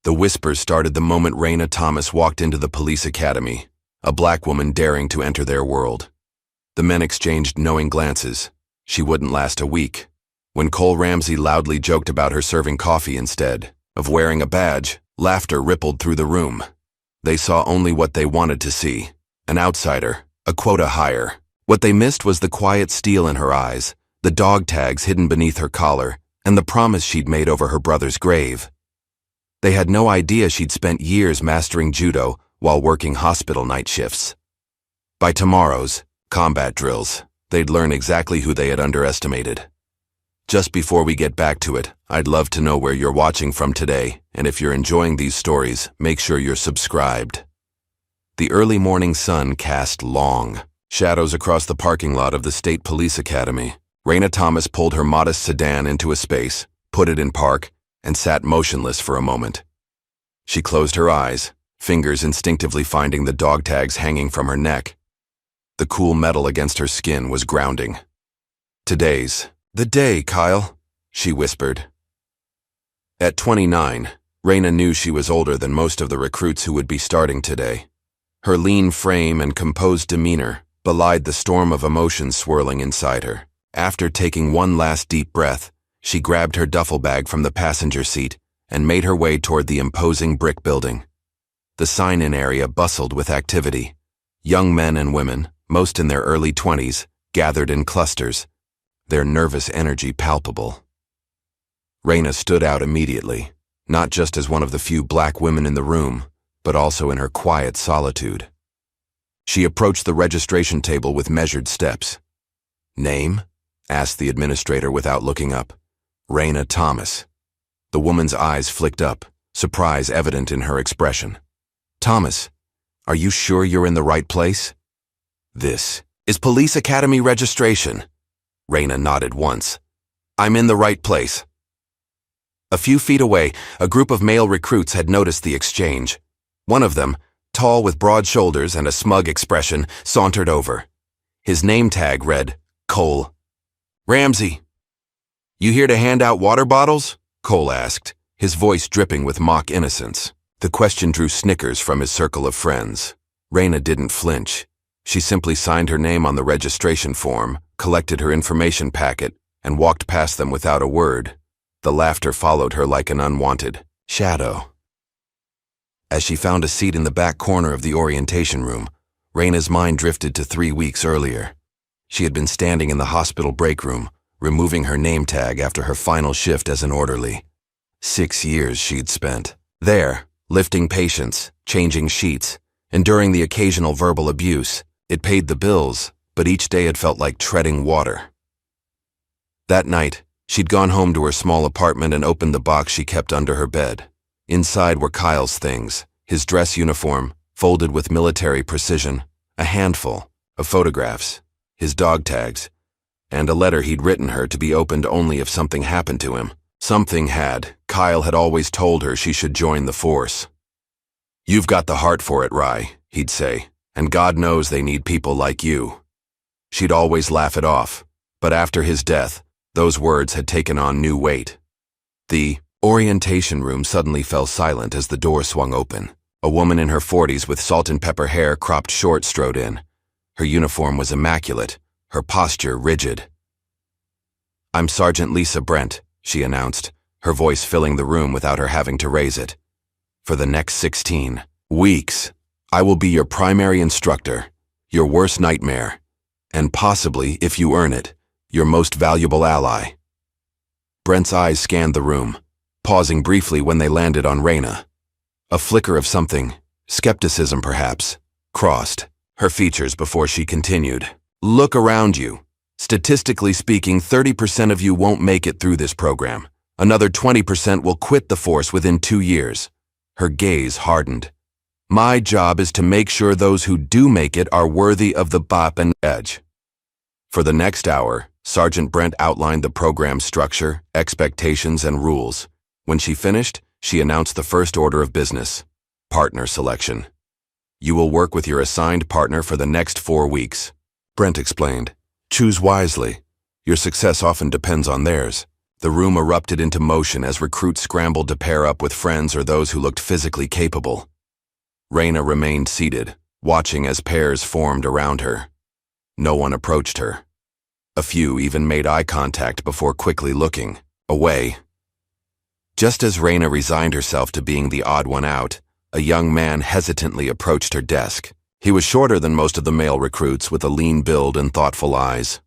The whispers started the moment Raina Thomas walked into the police academy, a black woman daring to enter their world. The men exchanged knowing glances. She wouldn't last a week. When Cole Ramsey loudly joked about her serving coffee instead of wearing a badge, laughter rippled through the room. They saw only what they wanted to see, an outsider, a quota hire. What they missed was the quiet steel in her eyes, the dog tags hidden beneath her collar, and the promise she'd made over her brother's grave. They had no idea she'd spent years mastering judo while working hospital night shifts. By tomorrow's combat drills, they'd learn exactly who they had underestimated. Just before we get back to it, I'd love to know where you're watching from today, and if you're enjoying these stories, make sure you're subscribed. The early morning sun cast long shadows across the parking lot of the State Police Academy. Raina Thomas pulled her modest sedan into a space, put it in park, and sat motionless for a moment. She closed her eyes, fingers instinctively finding the dog tags hanging from her neck. The cool metal against her skin was grounding. "Today's the day, Kyle," she whispered. At 29, Raina knew she was older than most of the recruits who would be starting today. Her lean frame and composed demeanor belied the storm of emotions swirling inside her. After taking one last deep breath, she grabbed her duffel bag from the passenger seat and made her way toward the imposing brick building. The sign-in area bustled with activity. Young men and women, most in their early 20s, gathered in clusters, their nervous energy palpable. Raina stood out immediately, not just as one of the few black women in the room, but also in her quiet solitude. She approached the registration table with measured steps. "Name?" asked the administrator without looking up. "Raina Thomas." The woman's eyes flicked up, surprise evident in her expression. "Thomas, are you sure you're in the right place?" "This is Police Academy registration." Raina nodded once. "I'm in the right place." A few feet away, a group of male recruits had noticed the exchange. One of them, tall with broad shoulders and a smug expression, sauntered over. His name tag read, Cole Ramsey. "You here to hand out water bottles?" Cole asked, his voice dripping with mock innocence. The question drew snickers from his circle of friends. Raina didn't flinch. She simply signed her name on the registration form, collected her information packet, and walked past them without a word. The laughter followed her like an unwanted shadow. As she found a seat in the back corner of the orientation room, Raina's mind drifted to 3 weeks earlier. She had been standing in the hospital break room, removing her name tag after her final shift as an orderly. 6 years she'd spent there, lifting patients, changing sheets, enduring the occasional verbal abuse. It paid the bills, but each day had felt like treading water. That night, she'd gone home to her small apartment and opened the box she kept under her bed. Inside were Kyle's things, his dress uniform, folded with military precision, a handful of photographs, his dog tags, and a letter he'd written her to be opened only if something happened to him. Something had. Kyle had always told her she should join the force. "You've got the heart for it, Rye," he'd say, "and God knows they need people like you." She'd always laugh it off, but after his death, those words had taken on new weight. The orientation room suddenly fell silent as the door swung open. A woman in her 40s with salt and pepper hair cropped short strode in. Her uniform was immaculate, her posture rigid. "I'm Sergeant Lisa Brent," she announced, her voice filling the room without her having to raise it. "For the next 16 weeks, I will be your primary instructor, your worst nightmare, and possibly, if you earn it, your most valuable ally." Brent's eyes scanned the room, pausing briefly when they landed on Raina. A flicker of something, skepticism perhaps, crossed her features before she continued. "Look around you. Statistically speaking, 30% of you won't make it through this program. Another 20% will quit the force within 2 years. Her gaze hardened. "My job is to make sure those who do make it are worthy of the bop and edge." For the next hour, Sergeant Brent outlined the program's structure, expectations, and rules. When she finished, she announced the first order of business: partner selection. "You will work with your assigned partner for the next 4 weeks. Brent explained. "Choose wisely. Your success often depends on theirs." The room erupted into motion as recruits scrambled to pair up with friends or those who looked physically capable. Reyna remained seated, watching as pairs formed around her. No one approached her. A few even made eye contact before quickly looking away. Just as Reyna resigned herself to being the odd one out, a young man hesitantly approached her desk. He was shorter than most of the male recruits, with a lean build and thoughtful eyes.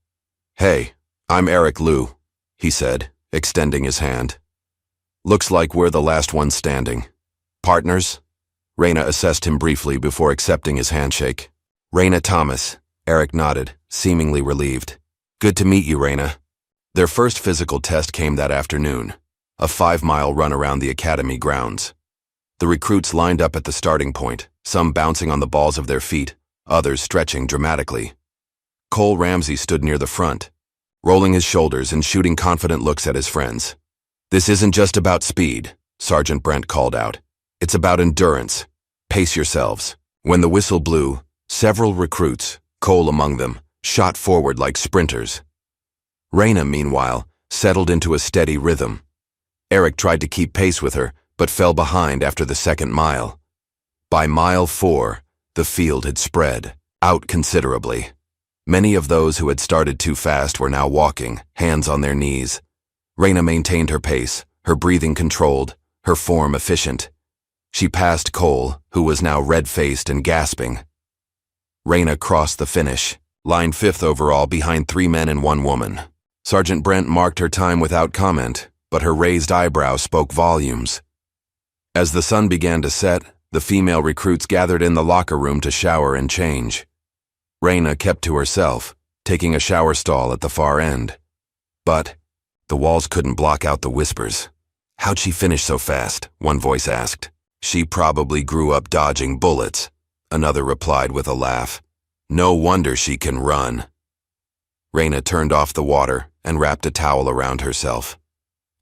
"Hey, I'm Eric Liu," he said, extending his hand. "Looks like we're the last ones standing. Partners?" Reyna assessed him briefly before accepting his handshake. "Reyna Thomas," Eric nodded, seemingly relieved. "Good to meet you, Reyna." Their first physical test came that afternoon, a 5-mile run around the academy grounds. The recruits lined up at the starting point, some bouncing on the balls of their feet, others stretching dramatically. Cole Ramsey stood near the front, rolling his shoulders and shooting confident looks at his friends. "This isn't just about speed," Sergeant Brent called out. "It's about endurance. Pace yourselves." When the whistle blew, several recruits, Cole among them, shot forward like sprinters. Reyna, meanwhile, settled into a steady rhythm. Eric tried to keep pace with her, but fell behind after the second mile. By mile 4, the field had spread out considerably. Many of those who had started too fast were now walking, hands on their knees. Reyna maintained her pace, her breathing controlled, her form efficient. She passed Cole, who was now red-faced and gasping. Reyna crossed the finish, lined 5th overall behind 3 men and 1 woman. Sergeant Brent marked her time without comment, but her raised eyebrow spoke volumes. As the sun began to set, the female recruits gathered in the locker room to shower and change. Reyna kept to herself, taking a shower stall at the far end. But the walls couldn't block out the whispers. "How'd she finish so fast?" one voice asked. "She probably grew up dodging bullets," another replied with a laugh. "No wonder she can run." Reyna turned off the water and wrapped a towel around herself.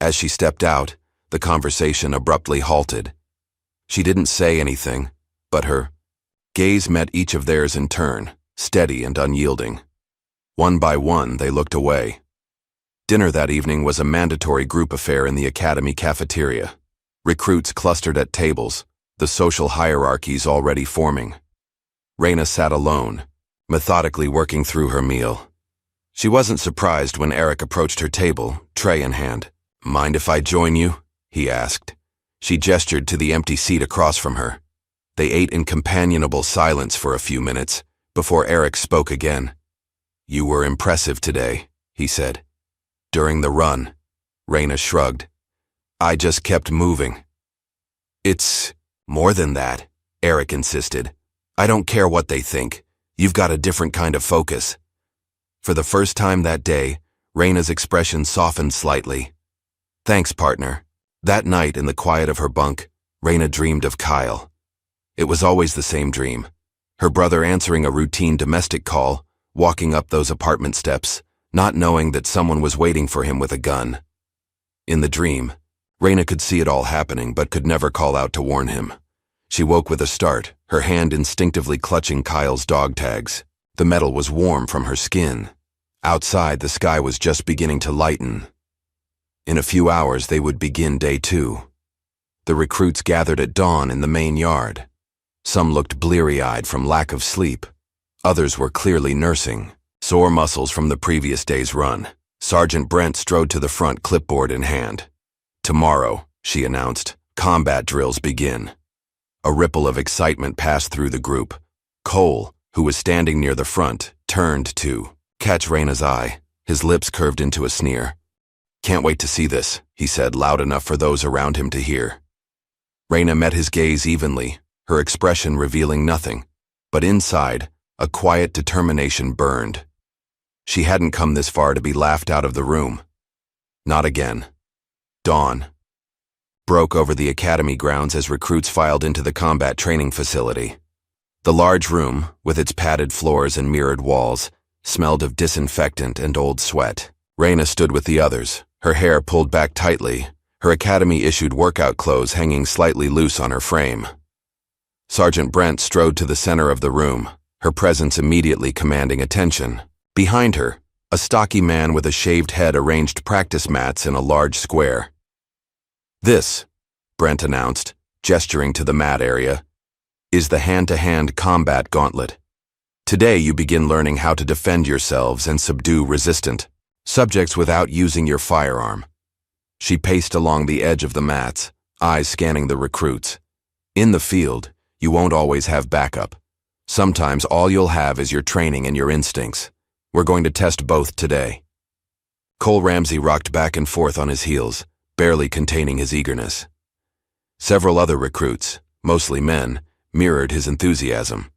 As she stepped out, the conversation abruptly halted. She didn't say anything, but her gaze met each of theirs in turn, steady and unyielding. One by one, they looked away. Dinner that evening was a mandatory group affair in the academy cafeteria. Recruits clustered at tables, the social hierarchies already forming. Reyna sat alone, methodically working through her meal. She wasn't surprised when Eric approached her table, tray in hand. "Mind if I join you?" he asked. She gestured to the empty seat across from her. They ate in companionable silence for a few minutes, before Eric spoke again. "You were impressive today," he said. "During the run," Reyna shrugged. "I just kept moving." "It's more than that," Eric insisted. "I don't care what they think. You've got a different kind of focus." For the first time that day, Reyna's expression softened slightly. "Thanks, partner." That night, in the quiet of her bunk, Reyna dreamed of Kyle. It was always the same dream. Her brother answering a routine domestic call, walking up those apartment steps, not knowing that someone was waiting for him with a gun. In the dream, Reyna could see it all happening but could never call out to warn him. She woke with a start, her hand instinctively clutching Kyle's dog tags. The metal was warm from her skin. Outside, the sky was just beginning to lighten. In a few hours, they would begin day 2. The recruits gathered at dawn in the main yard. Some looked bleary-eyed from lack of sleep. Others were clearly nursing, sore muscles from the previous day's run. Sergeant Brent strode to the front, clipboard in hand. "Tomorrow," she announced, "combat drills begin." A ripple of excitement passed through the group. Cole, who was standing near the front, turned to catch Reyna's eye, his lips curved into a sneer. "Can't wait to see this," he said, loud enough for those around him to hear. Reyna met his gaze evenly, her expression revealing nothing, but inside, a quiet determination burned. She hadn't come this far to be laughed out of the room. Not again. Dawn broke over the academy grounds as recruits filed into the combat training facility. The large room, with its padded floors and mirrored walls, smelled of disinfectant and old sweat. Reyna stood with the others, her hair pulled back tightly, her academy-issued workout clothes hanging slightly loose on her frame. Sergeant Brent strode to the center of the room, her presence immediately commanding attention. Behind her, A stocky man with a shaved head arranged practice mats in a large square. "This," Brent announced, gesturing to the mat area, "is the hand-to-hand combat gauntlet. Today you begin learning how to defend yourselves and subdue resistant subjects without using your firearm." She paced along the edge of the mats, eyes scanning the recruits. "In the field, you won't always have backup. Sometimes all you'll have is your training and your instincts. We're going to test both today." Cole Ramsey rocked back and forth on his heels, barely containing his eagerness. Several other recruits, mostly men, mirrored his enthusiasm.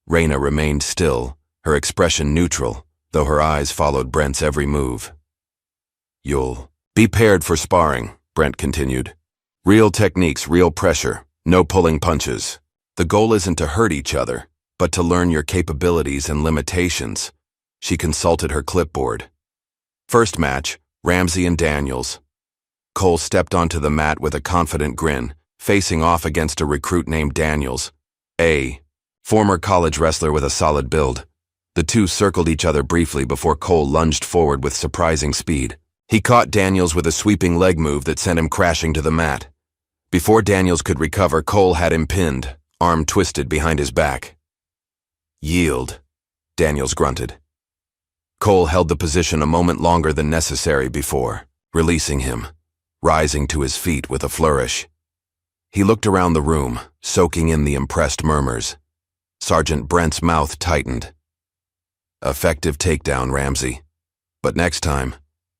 Raina remained still, her expression neutral, though her eyes followed Brent's every move. "You'll be paired for sparring," Brent continued. "Real techniques, real pressure, no pulling punches. The goal isn't to hurt each other, but to learn your capabilities and limitations." She consulted her clipboard. First match, Ramsey and Daniels. Cole stepped onto the mat with a confident grin, facing off against a recruit named Daniels, a former college wrestler with a solid build. The two circled each other briefly before Cole lunged forward with surprising speed. He caught Daniels with a sweeping leg move that sent him crashing to the mat. Before Daniels could recover, Cole had him pinned, arm twisted behind his back. "Yield," Daniels grunted. Cole held the position a moment longer than necessary before, releasing him, rising to his feet with a flourish. He looked around the room, soaking in the impressed murmurs. Sergeant Brent's mouth tightened. "Effective takedown, Ramsey. But next time,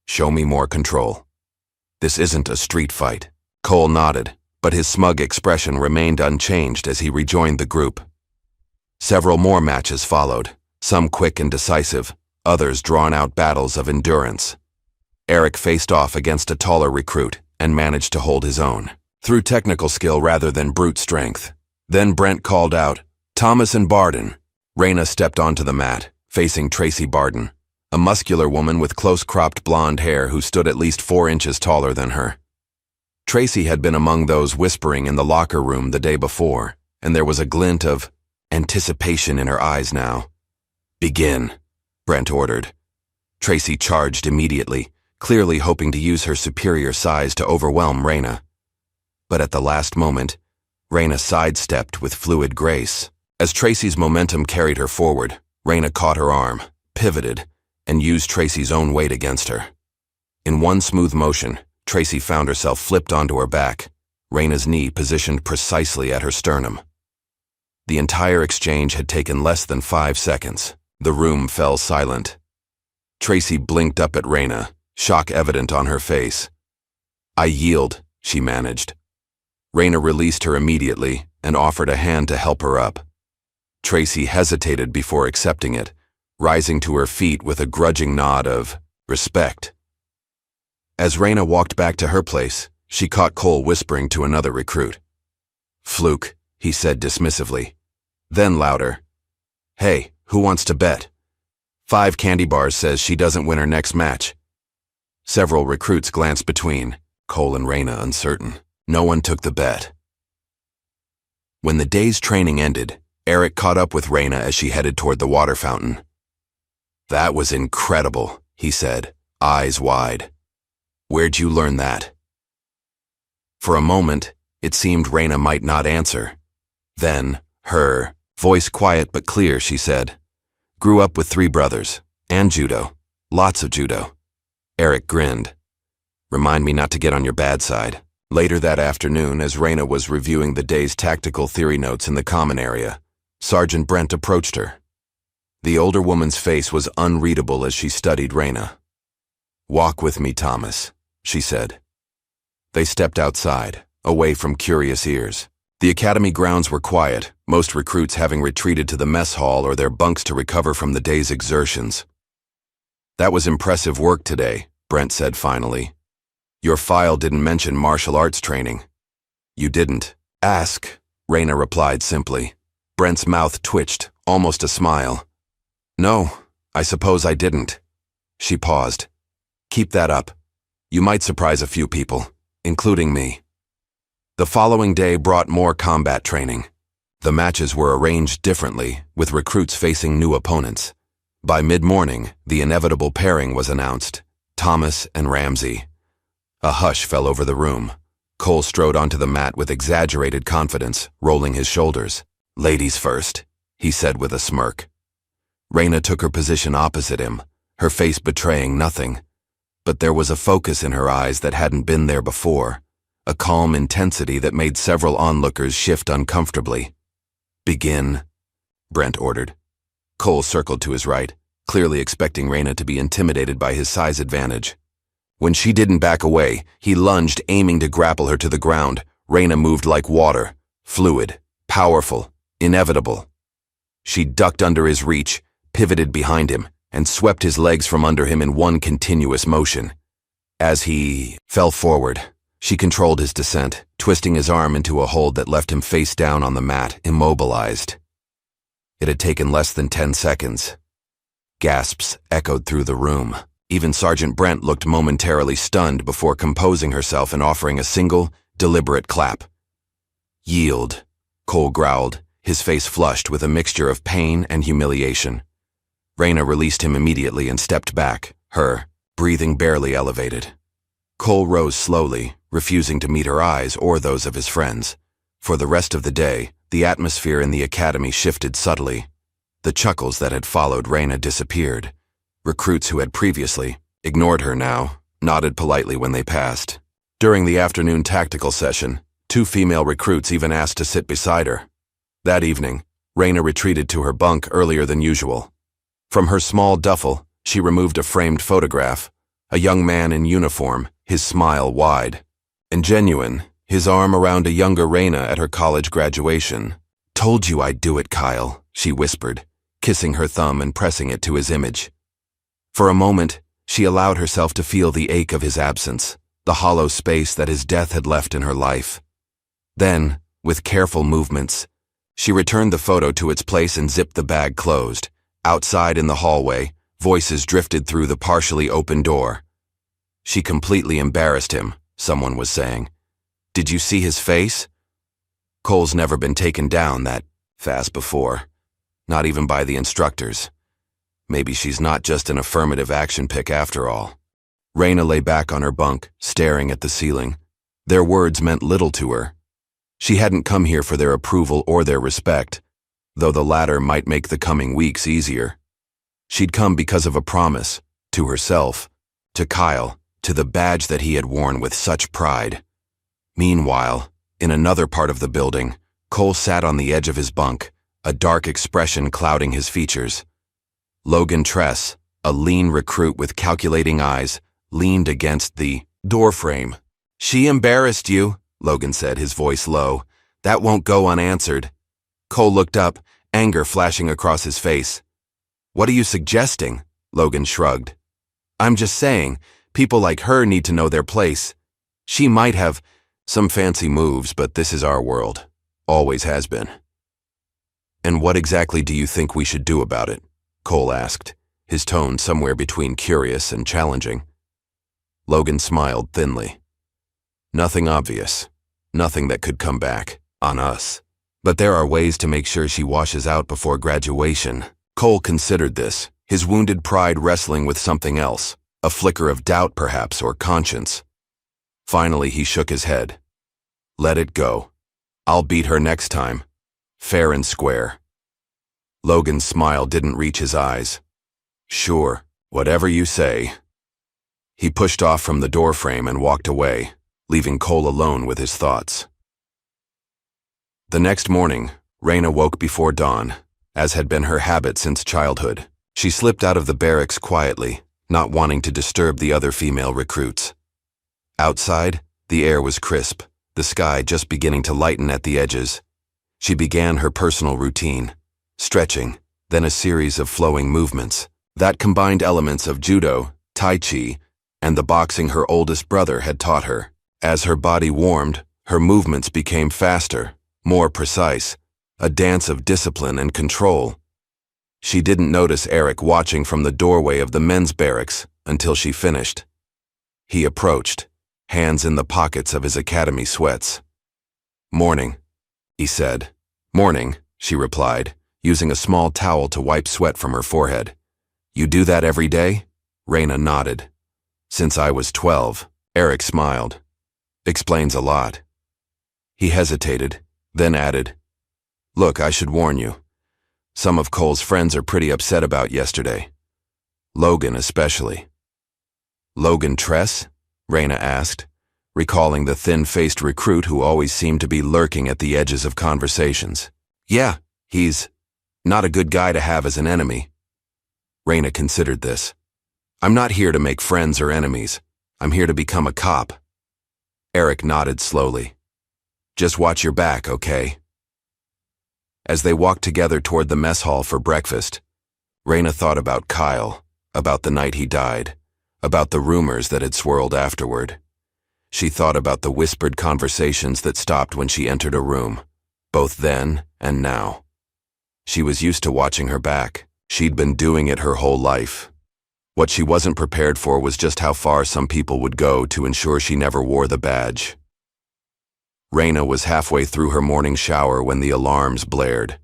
show me more control. This isn't a street fight." Cole nodded, but his smug expression remained unchanged as he rejoined the group. Several more matches followed, some quick and decisive, others drawn-out battles of endurance. Eric faced off against a taller recruit and managed to hold his own, through technical skill rather than brute strength. Then Brent called out, "Thomas and Barden." Raina stepped onto the mat, facing Tracy Barden, a muscular woman with close-cropped blonde hair who stood at least 4 inches taller than her. Tracy had been among those whispering in the locker room the day before, and there was a glint of anticipation in her eyes now. "Begin," Brent ordered. Tracy charged immediately, clearly hoping to use her superior size to overwhelm Raina. But at the last moment, Raina sidestepped with fluid grace. As Tracy's momentum carried her forward, Raina caught her arm, pivoted, and used Tracy's own weight against her. In one smooth motion, Tracy found herself flipped onto her back, Raina's knee positioned precisely at her sternum. The entire exchange had taken less than 5 seconds. The room fell silent. Tracy blinked up at Raina, shock evident on her face. "I yield," she managed. Raina released her immediately and offered a hand to help her up. Tracy hesitated before accepting it, rising to her feet with a grudging nod of respect. As Raina walked back to her place, she caught Cole whispering to another recruit. "Fluke," he said dismissively. Then louder, "Hey, who wants to bet? 5 candy bars says she doesn't win her next match." Several recruits glanced between, Cole and Raina uncertain. No one took the bet. When the day's training ended, Eric caught up with Raina as she headed toward the water fountain. "That was incredible," he said, eyes wide. "Where'd you learn that?" For a moment, it seemed Raina might not answer. Then, her voice quiet but clear, she said, "Grew up with 3 brothers, and judo. Lots of judo." Eric grinned. "Remind me not to get on your bad side." Later that afternoon, as Raina was reviewing the day's tactical theory notes in the common area, Sergeant Brent approached her. The older woman's face was unreadable as she studied Raina. "Walk with me, Thomas," she said. They stepped outside, away from curious ears. The academy grounds were quiet, most recruits having retreated to the mess hall or their bunks to recover from the day's exertions. "That was impressive work today," Brent said finally. "Your file didn't mention martial arts training." "You didn't ask," Raina replied simply. Brent's mouth twitched, almost a smile. "No, I suppose I didn't." She paused. "Keep that up. You might surprise a few people, including me." The following day brought more combat training. The matches were arranged differently, with recruits facing new opponents. By mid-morning, the inevitable pairing was announced, Thomas and Ramsey. A hush fell over the room. Cole strode onto the mat with exaggerated confidence, rolling his shoulders. "Ladies first," he said with a smirk. Raina took her position opposite him, her face betraying nothing. But there was a focus in her eyes that hadn't been there before, a calm intensity that made several onlookers shift uncomfortably. "Begin," Brent ordered. Cole circled to his right, clearly expecting Raina to be intimidated by his size advantage. When she didn't back away, he lunged, aiming to grapple her to the ground. Raina moved like water, fluid, powerful, inevitable. She ducked under his reach, pivoted behind him, and swept his legs from under him in one continuous motion. As he fell forward, she controlled his descent, twisting his arm into a hold that left him face down on the mat, immobilized. It had taken less than 10 seconds. Gasps echoed through the room. Even Sergeant Brent looked momentarily stunned before composing herself and offering a single, deliberate clap. "Yield," Cole growled, his face flushed with a mixture of pain and humiliation. Raina released him immediately and stepped back, her breathing barely elevated. Cole rose slowly, refusing to meet her eyes or those of his friends. For the rest of the day, the atmosphere in the academy shifted subtly. The chuckles that had followed Raina disappeared. Recruits who had previously ignored her now nodded politely when they passed. During the afternoon tactical session, 2 female recruits even asked to sit beside her. That evening, Raina retreated to her bunk earlier than usual. From her small duffel, she removed a framed photograph, a young man in uniform, his smile wide and genuine, his arm around a younger Raina at her college graduation. "Told you I'd do it, Kyle," she whispered, kissing her thumb and pressing it to his image. For a moment, she allowed herself to feel the ache of his absence, the hollow space that his death had left in her life. Then, with careful movements, she returned the photo to its place and zipped the bag closed. Outside in the hallway, voices drifted through the partially open door. "She completely embarrassed him," someone was saying. "Did you see his face?" Cole's never been taken down that fast before, not even by the instructors. Maybe she's not just an affirmative action pick after all. Raina lay back on her bunk, staring at the ceiling. Their words meant little to her. She hadn't come here for their approval or their respect, though the latter might make the coming weeks easier. She'd come because of a promise, to herself, to Kyle, to the badge that he had worn with such pride. Meanwhile, in another part of the building, Cole sat on the edge of his bunk, a dark expression clouding his features. Logan Tress, a lean recruit with calculating eyes, leaned against the doorframe. "She embarrassed you," Logan said, his voice low. "That won't go unanswered." Cole looked up, anger flashing across his face. "What are you suggesting?" Logan shrugged. "I'm just saying, people like her need to know their place. She might have some fancy moves, but this is our world. Always has been." "And what exactly do you think we should do about it?" Cole asked, his tone somewhere between curious and challenging. Logan smiled thinly. "Nothing obvious. Nothing that could come back on us. But there are ways to make sure she washes out before graduation." Cole considered this, his wounded pride wrestling with something else, a flicker of doubt perhaps, or conscience. Finally, he shook his head. "Let it go. I'll beat her next time. Fair and square." Logan's smile didn't reach his eyes. "Sure, whatever you say." He pushed off from the doorframe and walked away, leaving Cole alone with his thoughts. The next morning, Raina woke before dawn, as had been her habit since childhood. She slipped out of the barracks quietly, not wanting to disturb the other female recruits. Outside, the air was crisp, the sky just beginning to lighten at the edges. She began her personal routine, stretching, then a series of flowing movements that combined elements of judo, tai chi, and the boxing her oldest brother had taught her. As her body warmed, her movements became faster, more precise, a dance of discipline and control. She didn't notice Eric watching from the doorway of the men's barracks until she finished. He approached, hands in the pockets of his academy sweats. "Morning," he said. "Morning," she replied, using a small towel to wipe sweat from her forehead. You do that every day? Raina nodded. Since I was 12, Eric smiled. Explains a lot. He hesitated, then added, Look, I should warn you. Some of Cole's friends are pretty upset about yesterday. Logan especially. Logan Tress? Raina asked, recalling the thin-faced recruit who always seemed to be lurking at the edges of conversations. Yeah, he's not a good guy to have as an enemy. Raina considered this. I'm not here to make friends or enemies. I'm here to become a cop. Eric nodded slowly. Just watch your back, okay? As they walked together toward the mess hall for breakfast, Raina thought about Kyle, about the night he died, about the rumors that had swirled afterward. She thought about the whispered conversations that stopped when she entered a room, both then and now. She was used to watching her back. She'd been doing it her whole life. What she wasn't prepared for was just how far some people would go to ensure she never wore the badge. Raina was halfway through her morning shower when the alarms blared.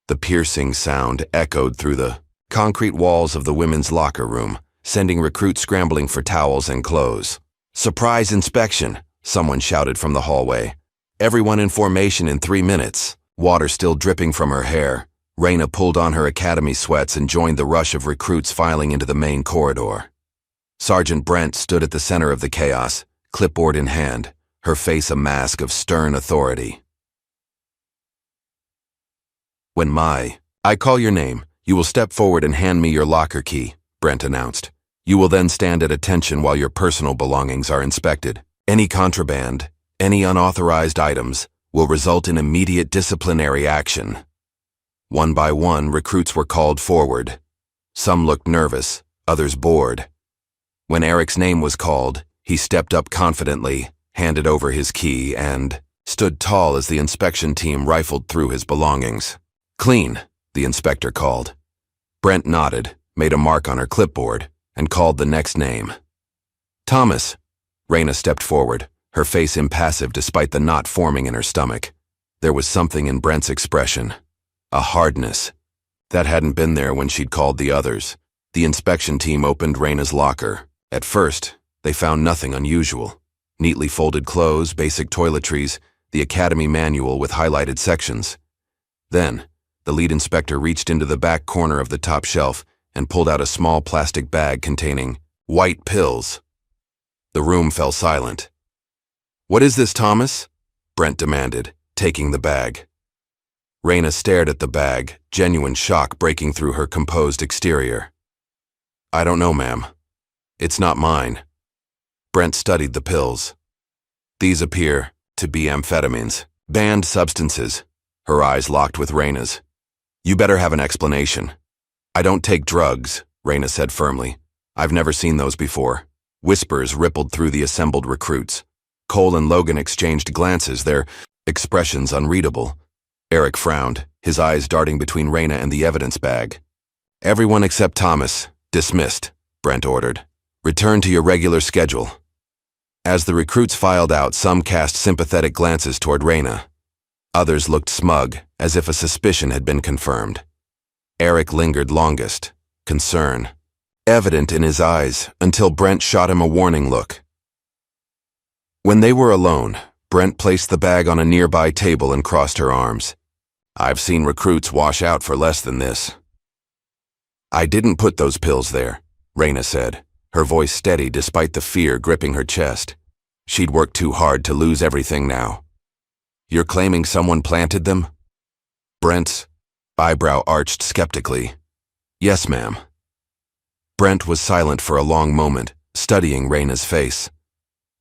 The piercing sound echoed through the concrete walls of the women's locker room, sending recruits scrambling for towels and clothes. Surprise inspection, someone shouted from the hallway. Everyone in formation in 3 minutes. Water still dripping from her hair, Raina pulled on her academy sweats and joined the rush of recruits filing into the main corridor. Sergeant Brent stood at the center of the chaos, clipboard in hand, her face a mask of stern authority. When I call your name, you will step forward and hand me your locker key, Brent announced. You will then stand at attention while your personal belongings are inspected. Any contraband, any unauthorized items, will result in immediate disciplinary action. One by one, recruits were called forward. Some looked nervous, others bored. When Eric's name was called, he stepped up confidently, handed over his key, and stood tall as the inspection team rifled through his belongings. Clean, the inspector called. Brent nodded, made a mark on her clipboard, and called the next name. Thomas. Raina stepped forward, her face impassive despite the knot forming in her stomach. There was something in Brent's expression. A hardness. That hadn't been there when she'd called the others. The inspection team opened Raina's locker. At first, they found nothing unusual. Neatly folded clothes, basic toiletries, the academy manual with highlighted sections. Then, the lead inspector reached into the back corner of the top shelf and pulled out a small plastic bag containing white pills. The room fell silent. What is this, Thomas? Brent demanded, taking the bag. Raina stared at the bag, genuine shock breaking through her composed exterior. I don't know, ma'am. It's not mine. Brent studied the pills. These appear to be amphetamines, banned substances. Her eyes locked with Raina's. You better have an explanation. I don't take drugs, Raina said firmly. I've never seen those before. Whispers rippled through the assembled recruits. Cole and Logan exchanged glances, their expressions unreadable. Eric frowned, his eyes darting between Raina and the evidence bag. Everyone except Thomas, dismissed, Brent ordered. Return to your regular schedule. As the recruits filed out, some cast sympathetic glances toward Raina. Others looked smug, as if a suspicion had been confirmed. Eric lingered longest, concern evident in his eyes, until Brent shot him a warning look. When they were alone, Brent placed the bag on a nearby table and crossed her arms. I've seen recruits wash out for less than this. I didn't put those pills there, Raina said, her voice steady despite the fear gripping her chest. She'd worked too hard to lose everything now. You're claiming someone planted them? Brent's eyebrow arched skeptically. Yes, ma'am. Brent was silent for a long moment, studying Raina's face.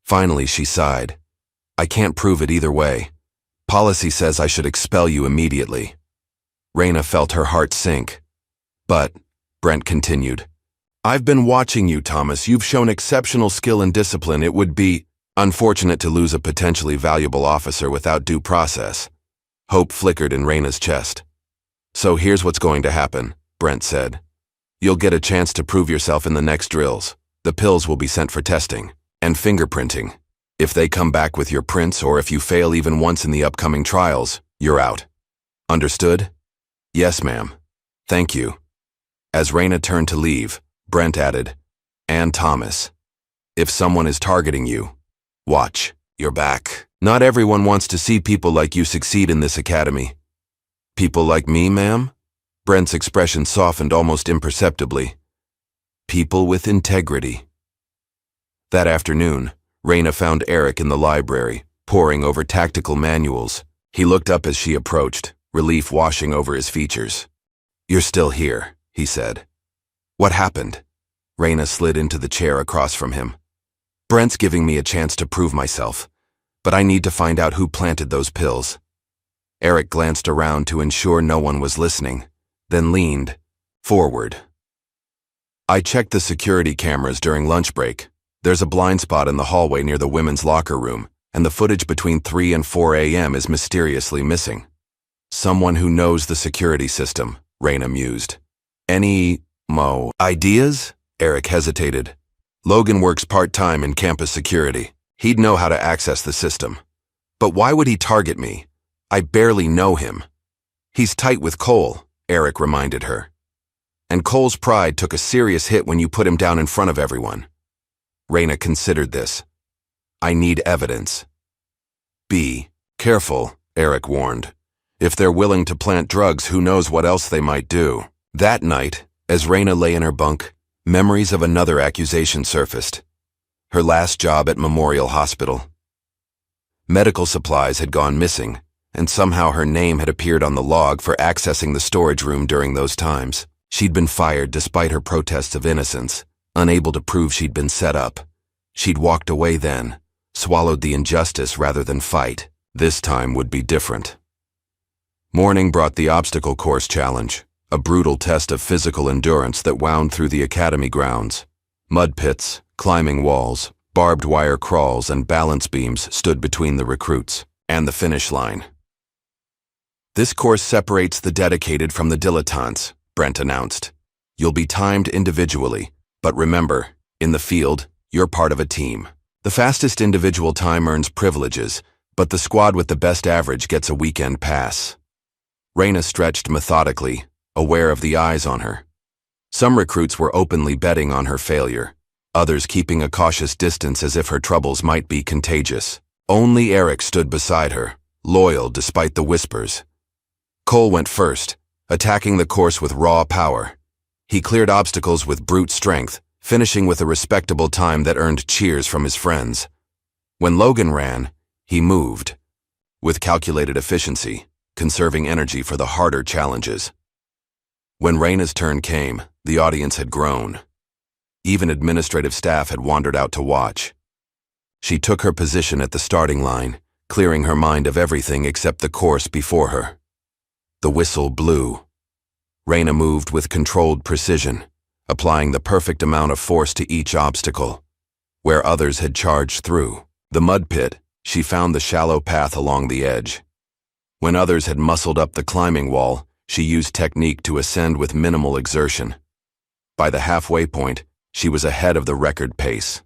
Finally, she sighed. I can't prove it either way. Policy says I should expel you immediately. Raina felt her heart sink. But, Brent continued, I've been watching you, Thomas. You've shown exceptional skill and discipline. It would be unfortunate to lose a potentially valuable officer without due process. Hope flickered in Raina's chest. So here's what's going to happen, Brent said. You'll get a chance to prove yourself in the next drills. The pills will be sent for testing and fingerprinting. If they come back with your prints or if you fail even once in the upcoming trials, you're out. Understood? Yes, ma'am. Thank you. As Raina turned to leave, Brent added, "And Thomas. If someone is targeting you, watch your back. Not everyone wants to see people like you succeed in this academy." "People like me, ma'am?" Brent's expression softened almost imperceptibly. "People with integrity." That afternoon, Raina found Eric in the library, poring over tactical manuals. He looked up as she approached, relief washing over his features. "You're still here," he said. "What happened?" Raina slid into the chair across from him. "Brent's giving me a chance to prove myself, but I need to find out who planted those pills." Eric glanced around to ensure no one was listening, then leaned forward. "I checked the security cameras during lunch break. There's a blind spot in the hallway near the women's locker room, and the footage between 3 and 4 a.m. is mysteriously missing." "Someone who knows the security system," Raina mused. "Any ideas?" Eric hesitated. "Logan works part-time in campus security. He'd know how to access the system. But why would he target me? I barely know him." "He's tight with Cole," Eric reminded her. "And Cole's pride took a serious hit when you put him down in front of everyone." Raina considered this. "I need evidence." "Be careful," Eric warned. "If they're willing to plant drugs, who knows what else they might do." That night, as Raina lay in her bunk, memories of another accusation surfaced. Her last job at Memorial Hospital. Medical supplies had gone missing, and somehow her name had appeared on the log for accessing the storage room during those times. She'd been fired despite her protests of innocence, unable to prove she'd been set up. She'd walked away then, swallowed the injustice rather than fight. This time would be different. Morning brought the obstacle course challenge, a brutal test of physical endurance that wound through the academy grounds. Mud pits, climbing walls, barbed wire crawls, and balance beams stood between the recruits and the finish line. "This course separates the dedicated from the dilettantes," Brent announced. "You'll be timed individually, but remember, in the field, you're part of a team. The fastest individual time earns privileges, but the squad with the best average gets a weekend pass." Raina stretched methodically, aware of the eyes on her. Some recruits were openly betting on her failure, others keeping a cautious distance as if her troubles might be contagious. Only Eric stood beside her, loyal despite the whispers. Cole went first, attacking the course with raw power. He cleared obstacles with brute strength, finishing with a respectable time that earned cheers from his friends. When Logan ran, he moved, with calculated efficiency, conserving energy for the harder challenges. When Raina's turn came, the audience had grown. Even administrative staff had wandered out to watch. She took her position at the starting line, clearing her mind of everything except the course before her. The whistle blew. Raina moved with controlled precision, applying the perfect amount of force to each obstacle. Where others had charged through the mud pit, she found the shallow path along the edge. When others had muscled up the climbing wall, she used technique to ascend with minimal exertion. By the halfway point, she was ahead of the record pace.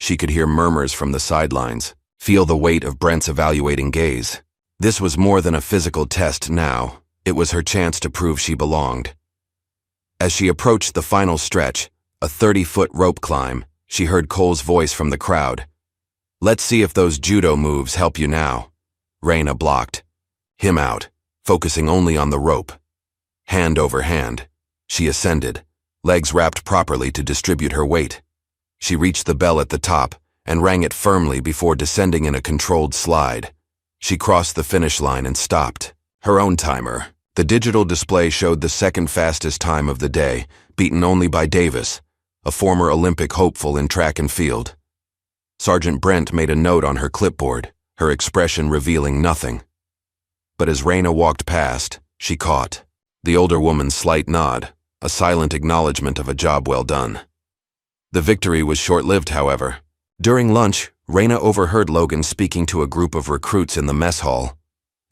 She could hear murmurs from the sidelines, feel the weight of Brent's evaluating gaze. This was more than a physical test now. It was her chance to prove she belonged. As she approached the final stretch, a 30-foot rope climb, she heard Cole's voice from the crowd. "Let's see if those judo moves help you now." Raina blocked him out, focusing only on the rope. Hand over hand, she ascended, legs wrapped properly to distribute her weight. She reached the bell at the top and rang it firmly before descending in a controlled slide. She crossed the finish line and stopped. Her own timer. The digital display showed the second fastest time of the day, beaten only by Davis, a former Olympic hopeful in track and field. Sergeant Brent made a note on her clipboard, her expression revealing nothing. But as Raina walked past, she caught the older woman's slight nod, a silent acknowledgement of a job well done. The victory was short-lived, however. During lunch, Raina overheard Logan speaking to a group of recruits in the mess hall.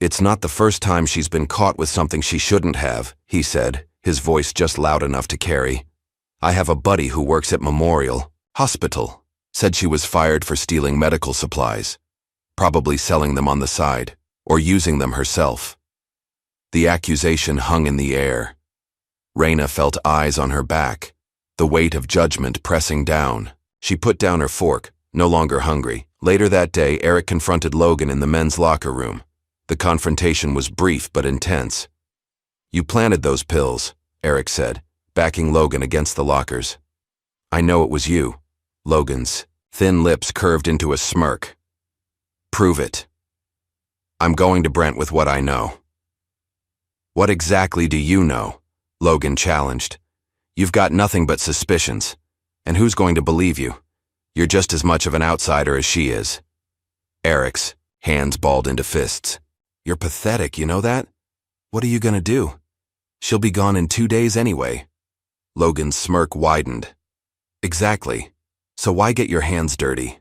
"It's not the first time she's been caught with something she shouldn't have," he said, his voice just loud enough to carry. "I have a buddy who works at Memorial Hospital. Said she was fired for stealing medical supplies, probably selling them on the side, or using them herself." The accusation hung in the air. Raina felt eyes on her back, the weight of judgment pressing down. She put down her fork, no longer hungry. Later that day, Eric confronted Logan in the men's locker room. The confrontation was brief but intense. "You planted those pills," Eric said, backing Logan against the lockers. "I know it was you." Logan's thin lips curved into a smirk. "Prove it." "I'm going to Brent with what I know." "What exactly do you know?" Logan challenged. "You've got nothing but suspicions. And who's going to believe you? You're just as much of an outsider as she is." Eric's hands balled into fists. "You're pathetic, you know that? What are you gonna do? She'll be gone in 2 days anyway." Logan's smirk widened. "Exactly. So why get your hands dirty?"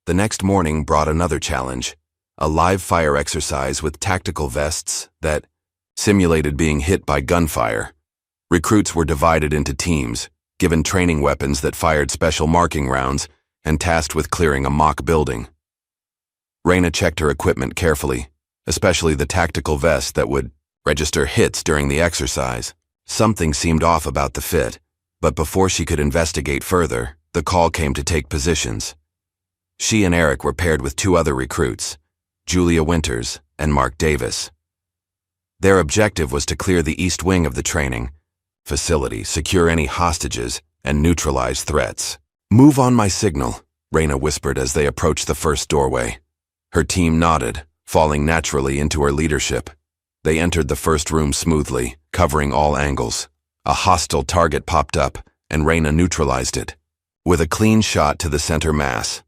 The next morning brought another challenge, a live fire exercise with tactical vests that simulated being hit by gunfire. Recruits were divided into teams, given training weapons that fired special marking rounds, and tasked with clearing a mock building. Raina checked her equipment carefully, especially the tactical vest that would register hits during the exercise. Something seemed off about the fit, but before she could investigate further, the call came to take positions. She and Eric were paired with 2 other recruits, Julia Winters and Mark Davis. Their objective was to clear the east wing of the training facility, secure any hostages, and neutralize threats. "Move on my signal," Raina whispered as they approached the first doorway. Her team nodded, falling naturally into her leadership. They entered the first room smoothly, covering all angles. A hostile target popped up, and Raina neutralized it, with a clean shot to the center mass.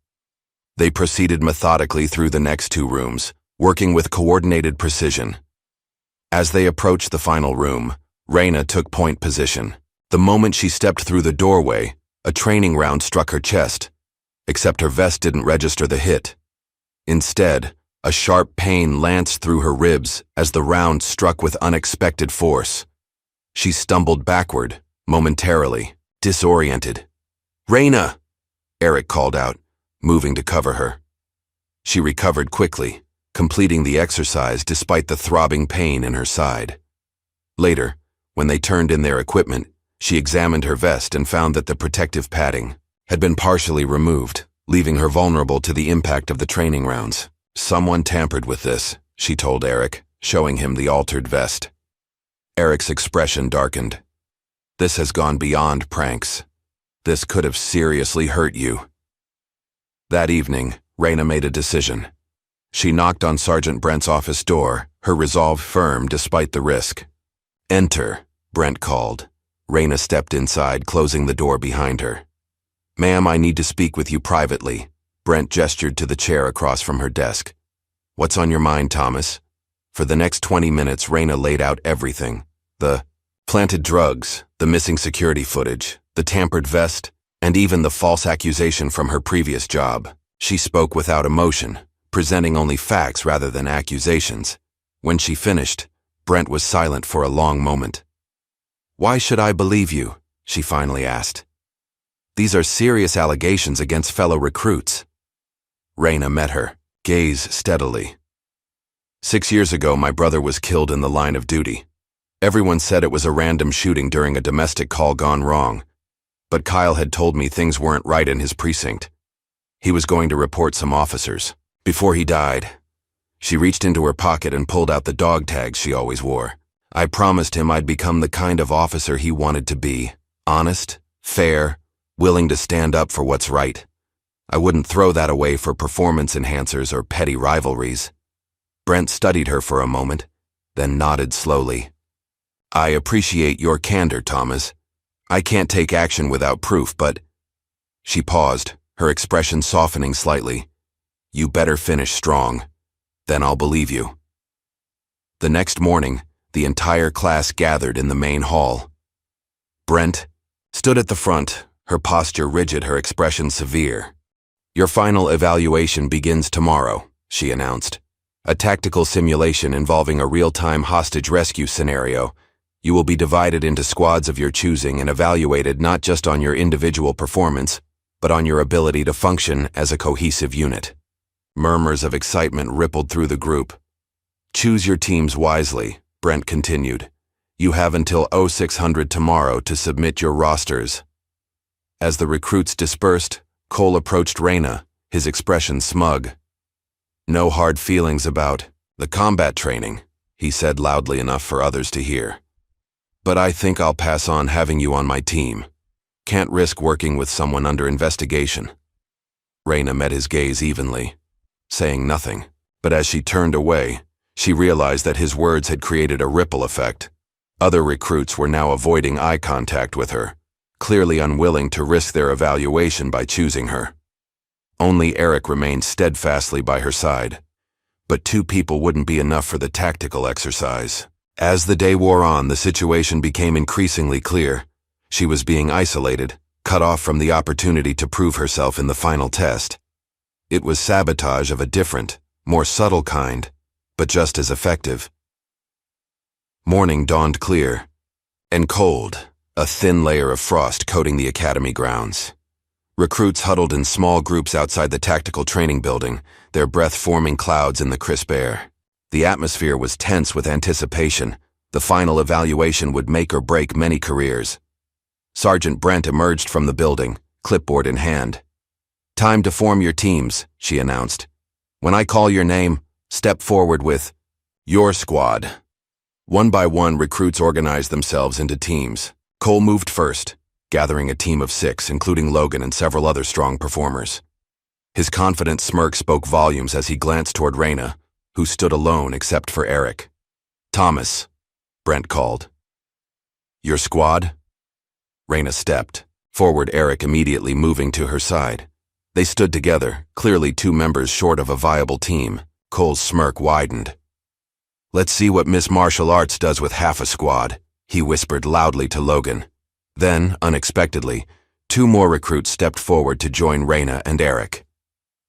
They proceeded methodically through the next 2 rooms, working with coordinated precision. As they approached the final room, Raina took point position. The moment she stepped through the doorway, a training round struck her chest, except her vest didn't register the hit. Instead, a sharp pain lanced through her ribs as the round struck with unexpected force. She stumbled backward, momentarily, disoriented. "Raina!" Eric called out, moving to cover her. She recovered quickly, completing the exercise despite the throbbing pain in her side. Later, when they turned in their equipment, she examined her vest and found that the protective padding had been partially removed, leaving her vulnerable to the impact of the training rounds. "Someone tampered with this," she told Eric, showing him the altered vest. Eric's expression darkened. "This has gone beyond pranks. This could have seriously hurt you." That evening, Raina made a decision. She knocked on Sergeant Brent's office door, her resolve firm despite the risk. "Enter," Brent called. Raina stepped inside, closing the door behind her. "Ma'am, I need to speak with you privately." Brent gestured to the chair across from her desk. "What's on your mind, Thomas?" For the next 20 minutes, Raina laid out everything. The planted drugs, the missing security footage, the tampered vest, and even the false accusation from her previous job. She spoke without emotion, presenting only facts rather than accusations. When she finished, Brent was silent for a long moment. "Why should I believe you?" she finally asked. "These are serious allegations against fellow recruits." Raina met her, gaze steadily. 6 years ago, my brother was killed in the line of duty. Everyone said it was a random shooting during a domestic call gone wrong. But Kyle had told me things weren't right in his precinct. He was going to report some officers. Before he died, she reached into her pocket and pulled out the dog tags she always wore. I promised him I'd become the kind of officer he wanted to be. Honest, fair, willing to stand up for what's right. I wouldn't throw that away for performance enhancers or petty rivalries. Brent studied her for a moment, then nodded slowly. "I appreciate your candor, Thomas. I can't take action without proof, but..." She paused, her expression softening slightly. "You better finish strong. Then I'll believe you." The next morning, the entire class gathered in the main hall. Brent stood at the front, her posture rigid, her expression severe. "Your final evaluation begins tomorrow," she announced. "A tactical simulation involving a real-time hostage rescue scenario. You will be divided into squads of your choosing and evaluated not just on your individual performance, but on your ability to function as a cohesive unit." Murmurs of excitement rippled through the group. "Choose your teams wisely," Brent continued. You have until 0600 tomorrow to submit your rosters. As the recruits dispersed, Cole approached Reyna, his expression smug. No hard feelings about the combat training, he said loudly enough for others to hear. But I think I'll pass on having you on my team. Can't risk working with someone under investigation. Reyna met his gaze evenly, saying nothing, but as she turned away, she realized that his words had created a ripple effect. Other recruits were now avoiding eye contact with her, clearly unwilling to risk their evaluation by choosing her. Only Eric remained steadfastly by her side. But 2 people wouldn't be enough for the tactical exercise. As the day wore on, the situation became increasingly clear. She was being isolated, cut off from the opportunity to prove herself in the final test. It was sabotage of a different, more subtle kind, but just as effective. Morning dawned clear and cold, a thin layer of frost coating the academy grounds. Recruits huddled in small groups outside the tactical training building, their breath forming clouds in the crisp air. The atmosphere was tense with anticipation. The final evaluation would make or break many careers. Sergeant Brent emerged from the building, clipboard in hand. "Time to form your teams," she announced. "When I call your name, step forward with your squad." One by one, recruits organized themselves into teams. Cole moved first, gathering a team of 6, including Logan and several other strong performers. His confident smirk spoke volumes as he glanced toward Reyna, who stood alone except for Eric. "Thomas," Brent called. "Your squad?" Reyna stepped forward, Eric immediately moving to her side. They stood together, clearly 2 members short of a viable team. Cole's smirk widened. "Let's see what Miss Martial Arts does with half a squad," he whispered loudly to Logan. Then, unexpectedly, 2 more recruits stepped forward to join Reyna and Eric.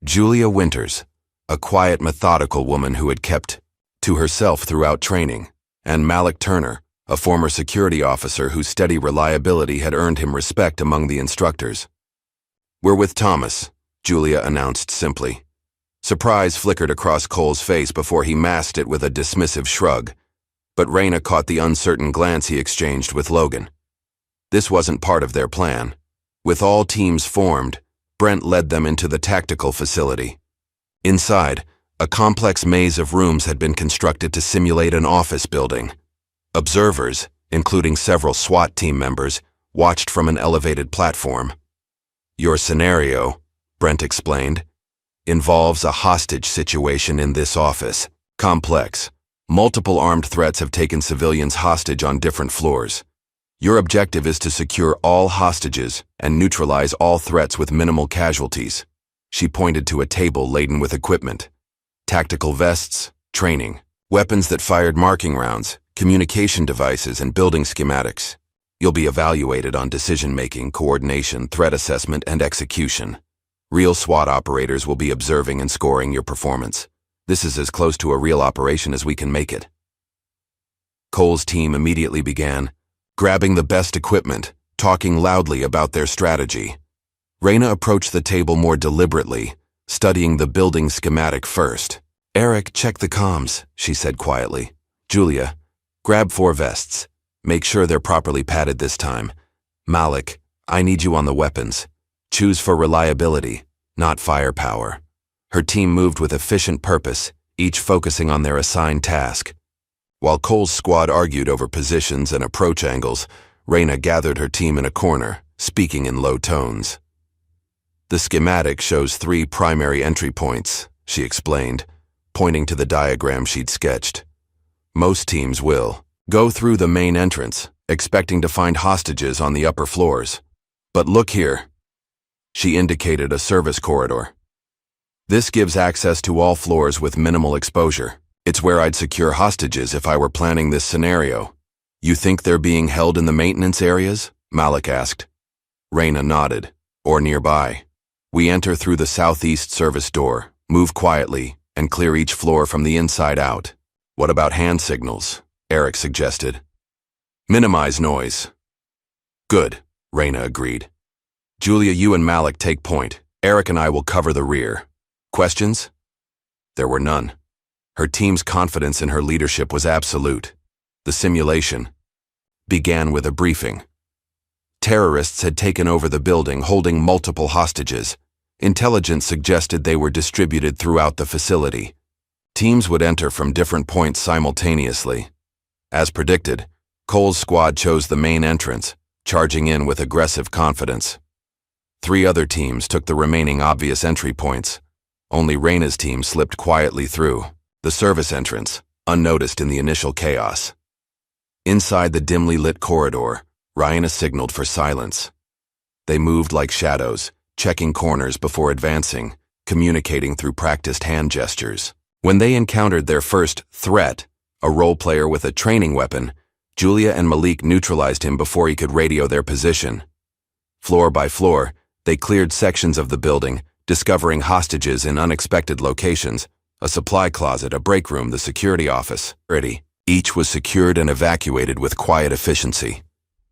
Julia Winters, a quiet, methodical woman who had kept to herself throughout training, and Malik Turner, a former security officer whose steady reliability had earned him respect among the instructors. "We're with Thomas," Julia announced simply. Surprise flickered across Cole's face before he masked it with a dismissive shrug, but Reyna caught the uncertain glance he exchanged with Logan. This wasn't part of their plan. With all teams formed, Brent led them into the tactical facility. Inside, a complex maze of rooms had been constructed to simulate an office building. Observers, including several SWAT team members, watched from an elevated platform. "Your scenario," Brent explained, "involves a hostage situation in this office. Complex. Multiple armed threats have taken civilians hostage on different floors. Your objective is to secure all hostages and neutralize all threats with minimal casualties." She pointed to a table laden with equipment. Tactical vests, training, weapons that fired marking rounds, communication devices, and building schematics. You'll be evaluated on decision-making, coordination, threat assessment, and execution. Real SWAT operators will be observing and scoring your performance. This is as close to a real operation as we can make it. Cole's team immediately began, grabbing the best equipment, talking loudly about their strategy. Reyna approached the table more deliberately, studying the building schematic first. "Eric, check the comms," she said quietly. "Julia, grab 4 vests. Make sure they're properly padded this time. Malik, I need you on the weapons. Choose for reliability, not firepower." Her team moved with efficient purpose, each focusing on their assigned task. While Cole's squad argued over positions and approach angles, Reyna gathered her team in a corner, speaking in low tones. "The schematic shows 3 primary entry points," she explained, pointing to the diagram she'd sketched. "Most teams will go through the main entrance, expecting to find hostages on the upper floors. But look here." She indicated a service corridor. "This gives access to all floors with minimal exposure. It's where I'd secure hostages if I were planning this scenario." "You think they're being held in the maintenance areas?" Malik asked. Reyna nodded. "Or nearby. We enter through the southeast service door, move quietly, and clear each floor from the inside out." "What about hand signals?" Eric suggested. "Minimize noise." "Good," Reyna agreed. "Julia, you and Malik take point. Eric and I will cover the rear. Questions?" There were none. Her team's confidence in her leadership was absolute. The simulation, began with a briefing. Terrorists had taken over the building, holding multiple hostages. Intelligence suggested they were distributed throughout the facility. Teams would enter from different points simultaneously. As predicted, Cole's squad chose the main entrance, charging in with aggressive confidence. 3 other teams took the remaining obvious entry points. Only Reyna's team slipped quietly through the service entrance, unnoticed in the initial chaos. Inside the dimly lit corridor, Reyna signaled for silence. They moved like shadows, checking corners before advancing, communicating through practiced hand gestures. When they encountered their first threat, a role player with a training weapon, Julia and Malik neutralized him before he could radio their position. Floor by floor, they cleared sections of the building, discovering hostages in unexpected locations, a supply closet, a break room, the security office. Each was secured and evacuated with quiet efficiency.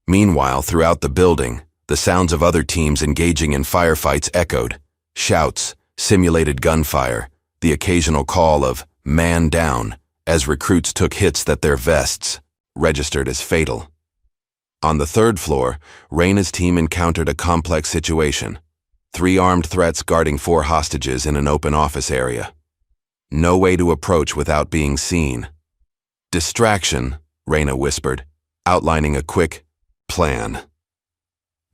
Meanwhile, throughout the building, the sounds of other teams engaging in firefights echoed. Shouts, simulated gunfire, the occasional call of "man down" as recruits took hits that their vests registered as fatal. On the 3rd floor, Reyna's team encountered a complex situation. 3 armed threats guarding 4 hostages in an open office area. No way to approach without being seen. "Distraction," Reyna whispered, outlining a quick plan.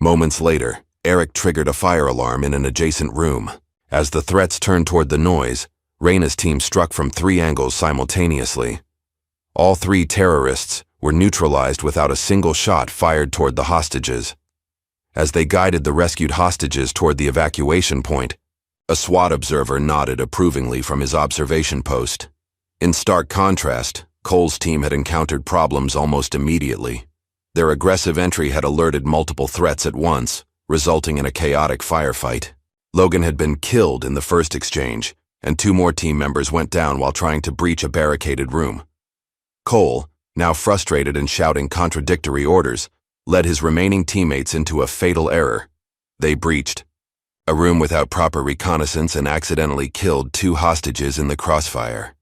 Moments later, Eric triggered a fire alarm in an adjacent room. As the threats turned toward the noise, Reyna's team struck from 3 angles simultaneously. All 3 terrorists were neutralized without a single shot fired toward the hostages. As they guided the rescued hostages toward the evacuation point, a SWAT observer nodded approvingly from his observation post. In stark contrast, Cole's team had encountered problems almost immediately. Their aggressive entry had alerted multiple threats at once, resulting in a chaotic firefight. Logan had been killed in the first exchange, and 2 more team members went down while trying to breach a barricaded room. Cole, now frustrated and shouting contradictory orders, led his remaining teammates into a fatal error. They breached a room without proper reconnaissance and accidentally killed 2 hostages in the crossfire.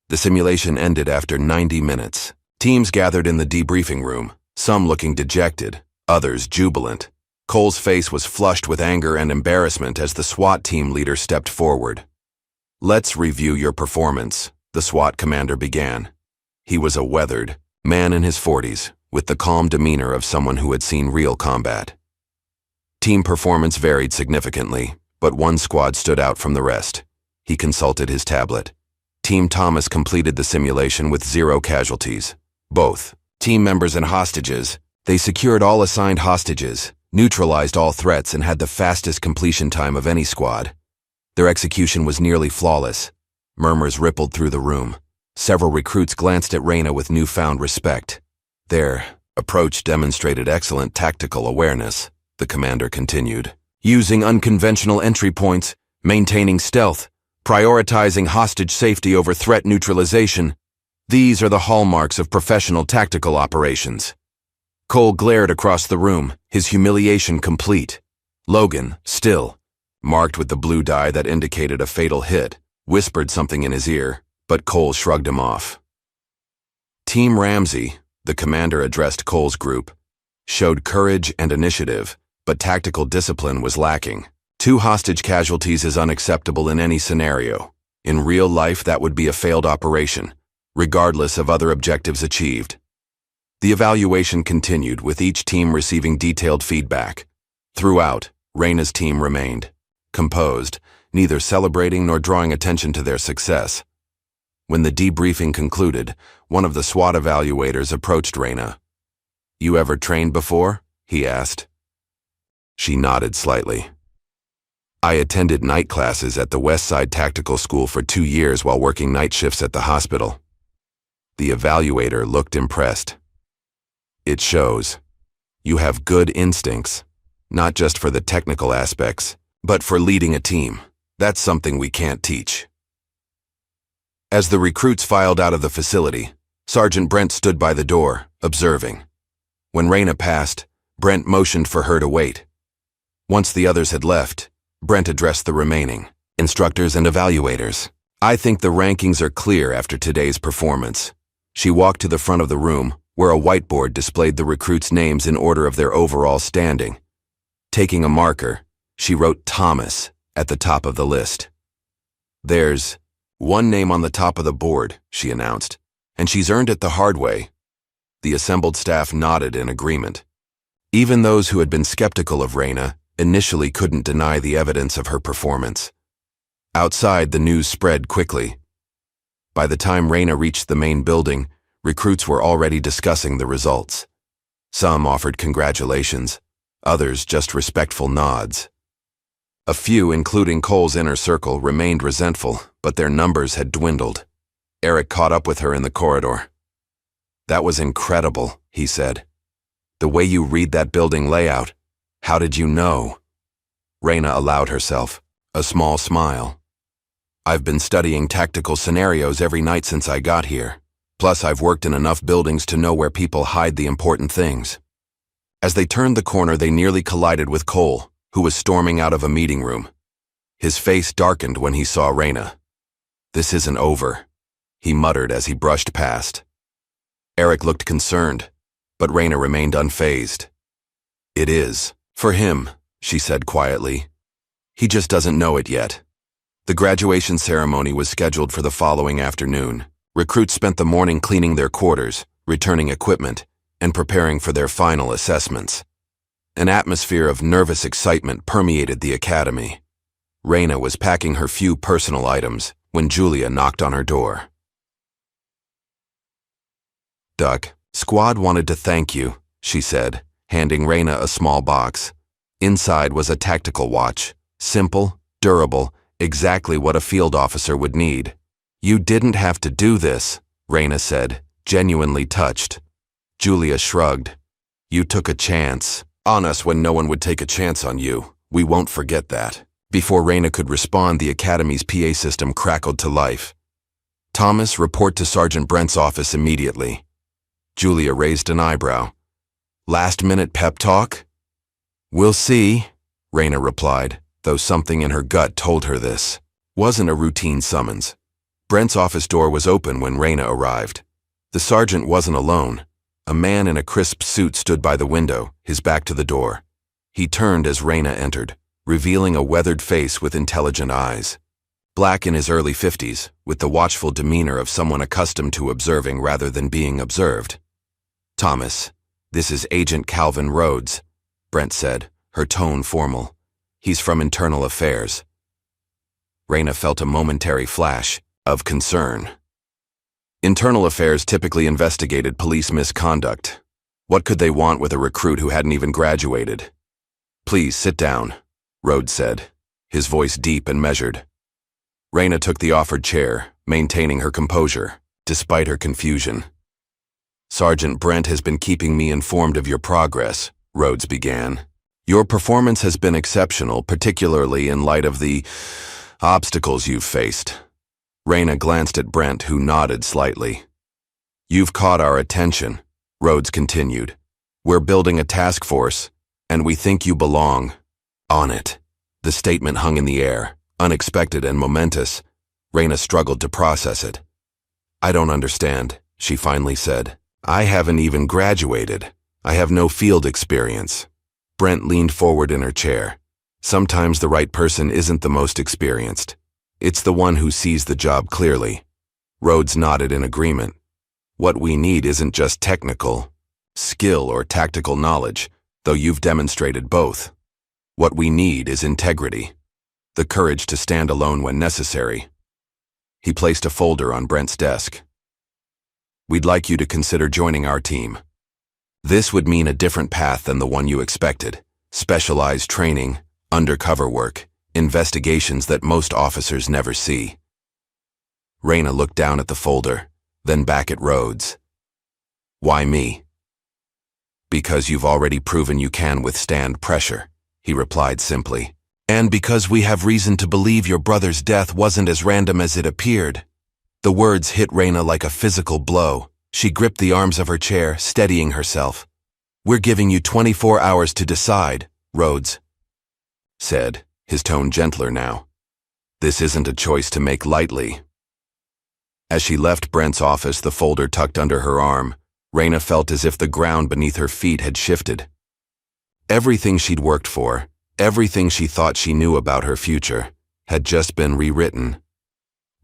The simulation ended after 90 minutes. Teams gathered in the debriefing room, some looking dejected, others jubilant. Cole's face was flushed with anger and embarrassment as the SWAT team leader stepped forward. "Let's review your performance," the SWAT commander began. He was a weathered man in his 40s, with the calm demeanor of someone who had seen real combat. Team performance varied significantly, but one squad stood out from the rest. He consulted his tablet. Team Thomas completed the simulation with 0 casualties. Both team members and hostages, they secured all assigned hostages, neutralized all threats, and had the fastest completion time of any squad. Their execution was nearly flawless. Murmurs rippled through the room. Several recruits glanced at Reyna with newfound respect. Their approach demonstrated excellent tactical awareness, the commander continued. Using unconventional entry points, maintaining stealth, prioritizing hostage safety over threat neutralization. These are the hallmarks of professional tactical operations. Cole glared across the room, his humiliation complete. Logan, still, marked with the blue dye that indicated a fatal hit, whispered something in his ear, but Cole shrugged him off. Team Ramsey, the commander addressed Cole's group, showed courage and initiative, but tactical discipline was lacking. 2 hostage casualties is unacceptable in any scenario. In real life, that would be a failed operation, regardless of other objectives achieved. The evaluation continued, with each team receiving detailed feedback. Throughout, Reyna's team remained composed, neither celebrating nor drawing attention to their success. When the debriefing concluded, one of the SWAT evaluators approached Reyna. "You ever trained before?" he asked. She nodded slightly. "I attended night classes at the Westside Tactical School for 2 years while working night shifts at the hospital." The evaluator looked impressed. "It shows. You have good instincts, not just for the technical aspects, but for leading a team. That's something we can't teach." As the recruits filed out of the facility, Sergeant Brent stood by the door, observing. When Reyna passed, Brent motioned for her to wait. Once the others had left, Brent addressed the remaining instructors and evaluators. "I think the rankings are clear after today's performance." She walked to the front of the room, where a whiteboard displayed the recruits' names in order of their overall standing. Taking a marker, she wrote Thomas at the top of the list. "There's one name on the top of the board," she announced, "and she's earned it the hard way." The assembled staff nodded in agreement. Even those who had been skeptical of Raina initially couldn't deny the evidence of her performance. Outside, the news spread quickly. By the time Raina reached the main building, recruits were already discussing the results. Some offered congratulations, others just respectful nods. A few, including Cole's inner circle, remained resentful, but their numbers had dwindled. Eric caught up with her in the corridor. "That was incredible," he said. "The way you read that building layout. How did you know?" Raina allowed herself a small smile. "I've been studying tactical scenarios every night since I got here. Plus, I've worked in enough buildings to know where people hide the important things." As they turned the corner, they nearly collided with Cole, who was storming out of a meeting room. His face darkened when he saw Raina. "This isn't over," he muttered as he brushed past. Eric looked concerned, but Raina remained unfazed. "It is, for him," she said quietly. "He just doesn't know it yet." The graduation ceremony was scheduled for the following afternoon. Recruits spent the morning cleaning their quarters, returning equipment, and preparing for their final assessments. An atmosphere of nervous excitement permeated the academy. Raina was packing her few personal items when Julia knocked on her door. "Duck, Squad wanted to thank you," she said, handing Raina a small box. Inside was a tactical watch, simple, durable, exactly what a field officer would need. "You didn't have to do this," Raina said, genuinely touched. Julia shrugged. "You took a chance on us when no one would take a chance on you. We won't forget that." Before Raina could respond, the Academy's PA system crackled to life. "Thomas, report to Sergeant Brent's office immediately." Julia raised an eyebrow. "Last-minute pep talk?" "We'll see," Raina replied, though something in her gut told her this. Wasn't a routine summons. Brent's office door was open when Raina arrived. The sergeant wasn't alone. A man in a crisp suit stood by the window, his back to the door. He turned as Raina entered, revealing a weathered face with intelligent eyes. Black in his early 50s, with the watchful demeanor of someone accustomed to observing rather than being observed. "Thomas, this is Agent Calvin Rhodes," Brent said, her tone formal. "He's from Internal Affairs." Raina felt a momentary flash of concern. Internal Affairs typically investigated police misconduct. What could they want with a recruit who hadn't even graduated? "Please sit down," Rhodes said, his voice deep and measured. Raina took the offered chair, maintaining her composure, despite her confusion. "Sergeant Brent has been keeping me informed of your progress," Rhodes began. "Your performance has been exceptional, particularly in light of the obstacles you've faced." Raina glanced at Brent, who nodded slightly. "You've caught our attention," Rhodes continued. "We're building a task force, and we think you belong on it." The statement hung in the air, unexpected and momentous. Raina struggled to process it. "I don't understand," she finally said. "I haven't even graduated. I have no field experience." Brent leaned forward in her chair. "Sometimes the right person isn't the most experienced. It's the one who sees the job clearly." Rhodes nodded in agreement. "What we need isn't just technical skill or tactical knowledge, though you've demonstrated both. What we need is integrity, the courage to stand alone when necessary." He placed a folder on Brent's desk. "We'd like you to consider joining our team. This would mean a different path than the one you expected. Specialized training, undercover work, investigations that most officers never see." Raina looked down at the folder, then back at Rhodes. "Why me?" "Because you've already proven you can withstand pressure," he replied simply. "And because we have reason to believe your brother's death wasn't as random as it appeared." The words hit Raina like a physical blow. She gripped the arms of her chair, steadying herself. "We're giving you 24 hours to decide," Rhodes said, his tone gentler now. "This isn't a choice to make lightly." As she left Brent's office, the folder tucked under her arm, Raina felt as if the ground beneath her feet had shifted. Everything she'd worked for, everything she thought she knew about her future, had just been rewritten.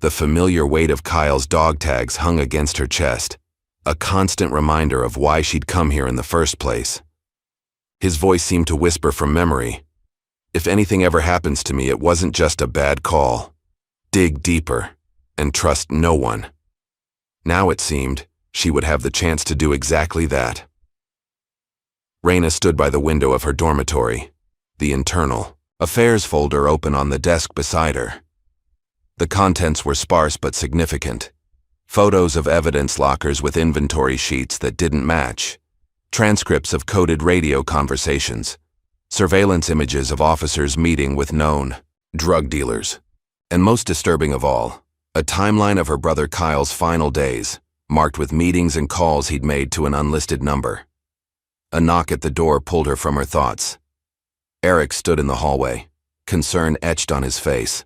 The familiar weight of Kyle's dog tags hung against her chest, a constant reminder of why she'd come here in the first place. His voice seemed to whisper from memory. If anything ever happens to me, it wasn't just a bad call. Dig deeper, and trust no one. Now it seemed she would have the chance to do exactly that. Raina stood by the window of her dormitory, the internal affairs folder open on the desk beside her. The contents were sparse but significant. Photos of evidence lockers with inventory sheets that didn't match, transcripts of coded radio conversations, surveillance images of officers meeting with known drug dealers, and most disturbing of all, a timeline of her brother Kyle's final days, marked with meetings and calls he'd made to an unlisted number. A knock at the door pulled her from her thoughts. Eric stood in the hallway, concern etched on his face.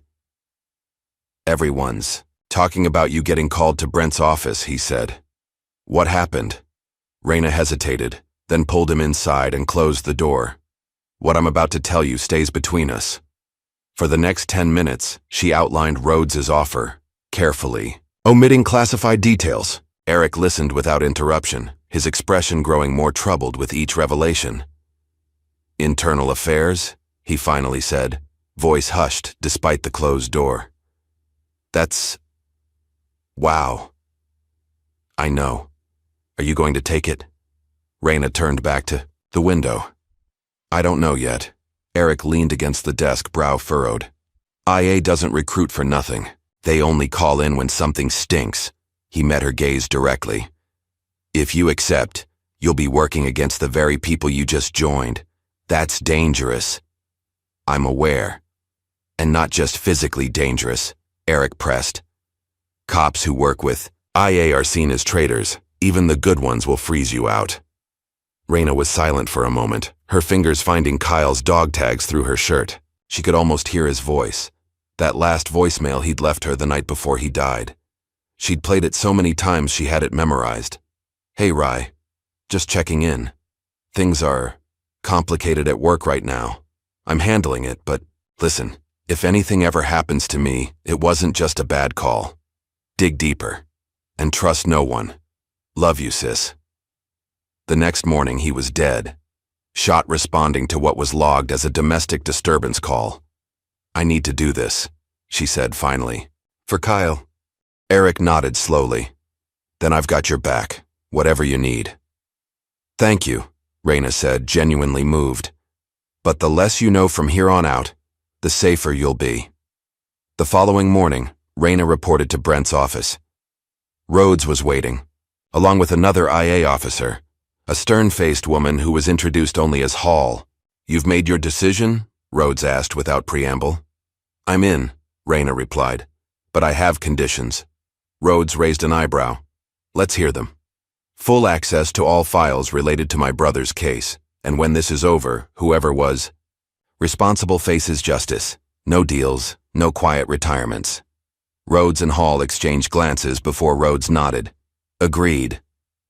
"Everyone's talking about you getting called to Brent's office," he said. "What happened?" Raina hesitated, then pulled him inside and closed the door. "What I'm about to tell you stays between us." For the next 10 minutes, she outlined Rhodes's offer, carefully, omitting classified details. Eric listened without interruption, his expression growing more troubled with each revelation. "Internal affairs?" he finally said, voice hushed despite the closed door. "That's... wow. I know. Are you going to take it?" Raina turned back to the window. "I don't know yet." Eric leaned against the desk, brow furrowed. "IA doesn't recruit for nothing. They only call in when something stinks." He met her gaze directly. "If you accept, you'll be working against the very people you just joined. That's dangerous." "I'm aware. And not just physically dangerous," Eric pressed. "Cops who work with IA are seen as traitors. Even the good ones will freeze you out." Raina was silent for a moment, her fingers finding Kyle's dog tags through her shirt. She could almost hear his voice, that last voicemail he'd left her the night before he died. She'd played it so many times she had it memorized. "Hey, Rye. Just checking in. Things are complicated at work right now. I'm handling it, but listen, if anything ever happens to me, it wasn't just a bad call. Dig deeper. And trust no one. Love you, sis." The next morning he was dead, shot responding to what was logged as a domestic disturbance call. "I need to do this," she said finally. "For Kyle." Eric nodded slowly. "Then I've got your back, whatever you need." "Thank you," Raina said, genuinely moved. "But the less you know from here on out, the safer you'll be." The following morning, Raina reported to Brent's office. Rhodes was waiting, along with another IA officer, a stern-faced woman who was introduced only as Hall. "You've made your decision?" Rhodes asked without preamble. "I'm in," Raina replied, "but I have conditions." Rhodes raised an eyebrow. "Let's hear them." "Full access to all files related to my brother's case, and when this is over, whoever was responsible faces justice. No deals, no quiet retirements." Rhodes and Hall exchanged glances before Rhodes nodded. "Agreed.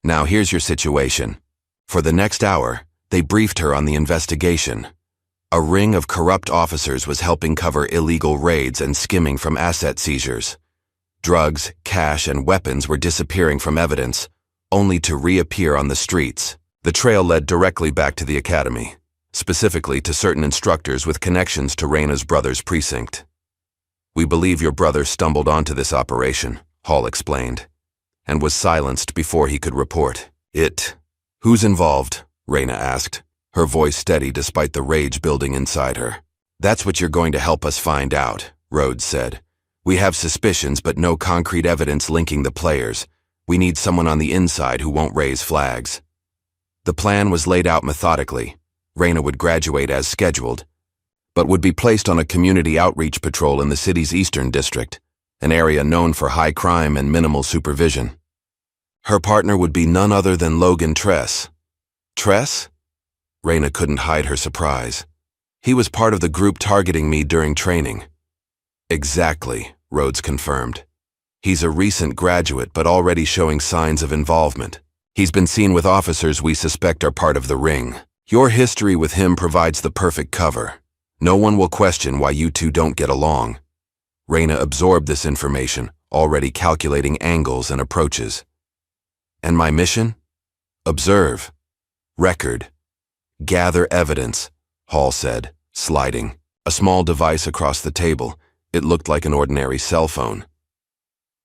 Now here's your situation." For the next hour, they briefed her on the investigation. A ring of corrupt officers was helping cover illegal raids and skimming from asset seizures. Drugs, cash, and weapons were disappearing from evidence, only to reappear on the streets. The trail led directly back to the academy, specifically to certain instructors with connections to Raina's brother's precinct. "We believe your brother stumbled onto this operation," Hall explained, and was silenced before he could report. "Who's involved?" Raina asked, her voice steady despite the rage building inside her. "That's what you're going to help us find out," Rhodes said. "We have suspicions but no concrete evidence linking the players. We need someone on the inside who won't raise flags." The plan was laid out methodically. Raina would graduate as scheduled, but would be placed on a community outreach patrol in the city's eastern district, an area known for high crime and minimal supervision. Her partner would be none other than Logan Tress. "Tress?" Raina couldn't hide her surprise. "He was part of the group targeting me during training." "Exactly," Rhodes confirmed. "He's a recent graduate but already showing signs of involvement. He's been seen with officers we suspect are part of the ring. Your history with him provides the perfect cover. No one will question why you two don't get along." Raina absorbed this information, already calculating angles and approaches. "And my mission? Observe. Record. Gather evidence," Hall said, sliding a small device across the table. It looked like an ordinary cell phone.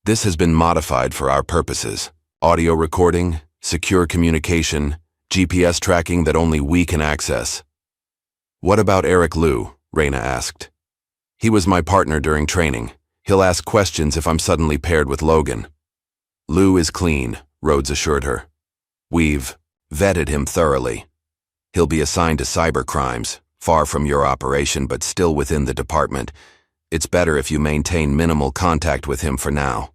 "This has been modified for our purposes. Audio recording, secure communication, GPS tracking that only we can access." "What about Eric Liu?" Raina asked. "He was my partner during training. He'll ask questions if I'm suddenly paired with Logan." "Liu is clean," Rhodes assured her. "We've vetted him thoroughly. He'll be assigned to cyber crimes, far from your operation but still within the department. It's better if you maintain minimal contact with him for now."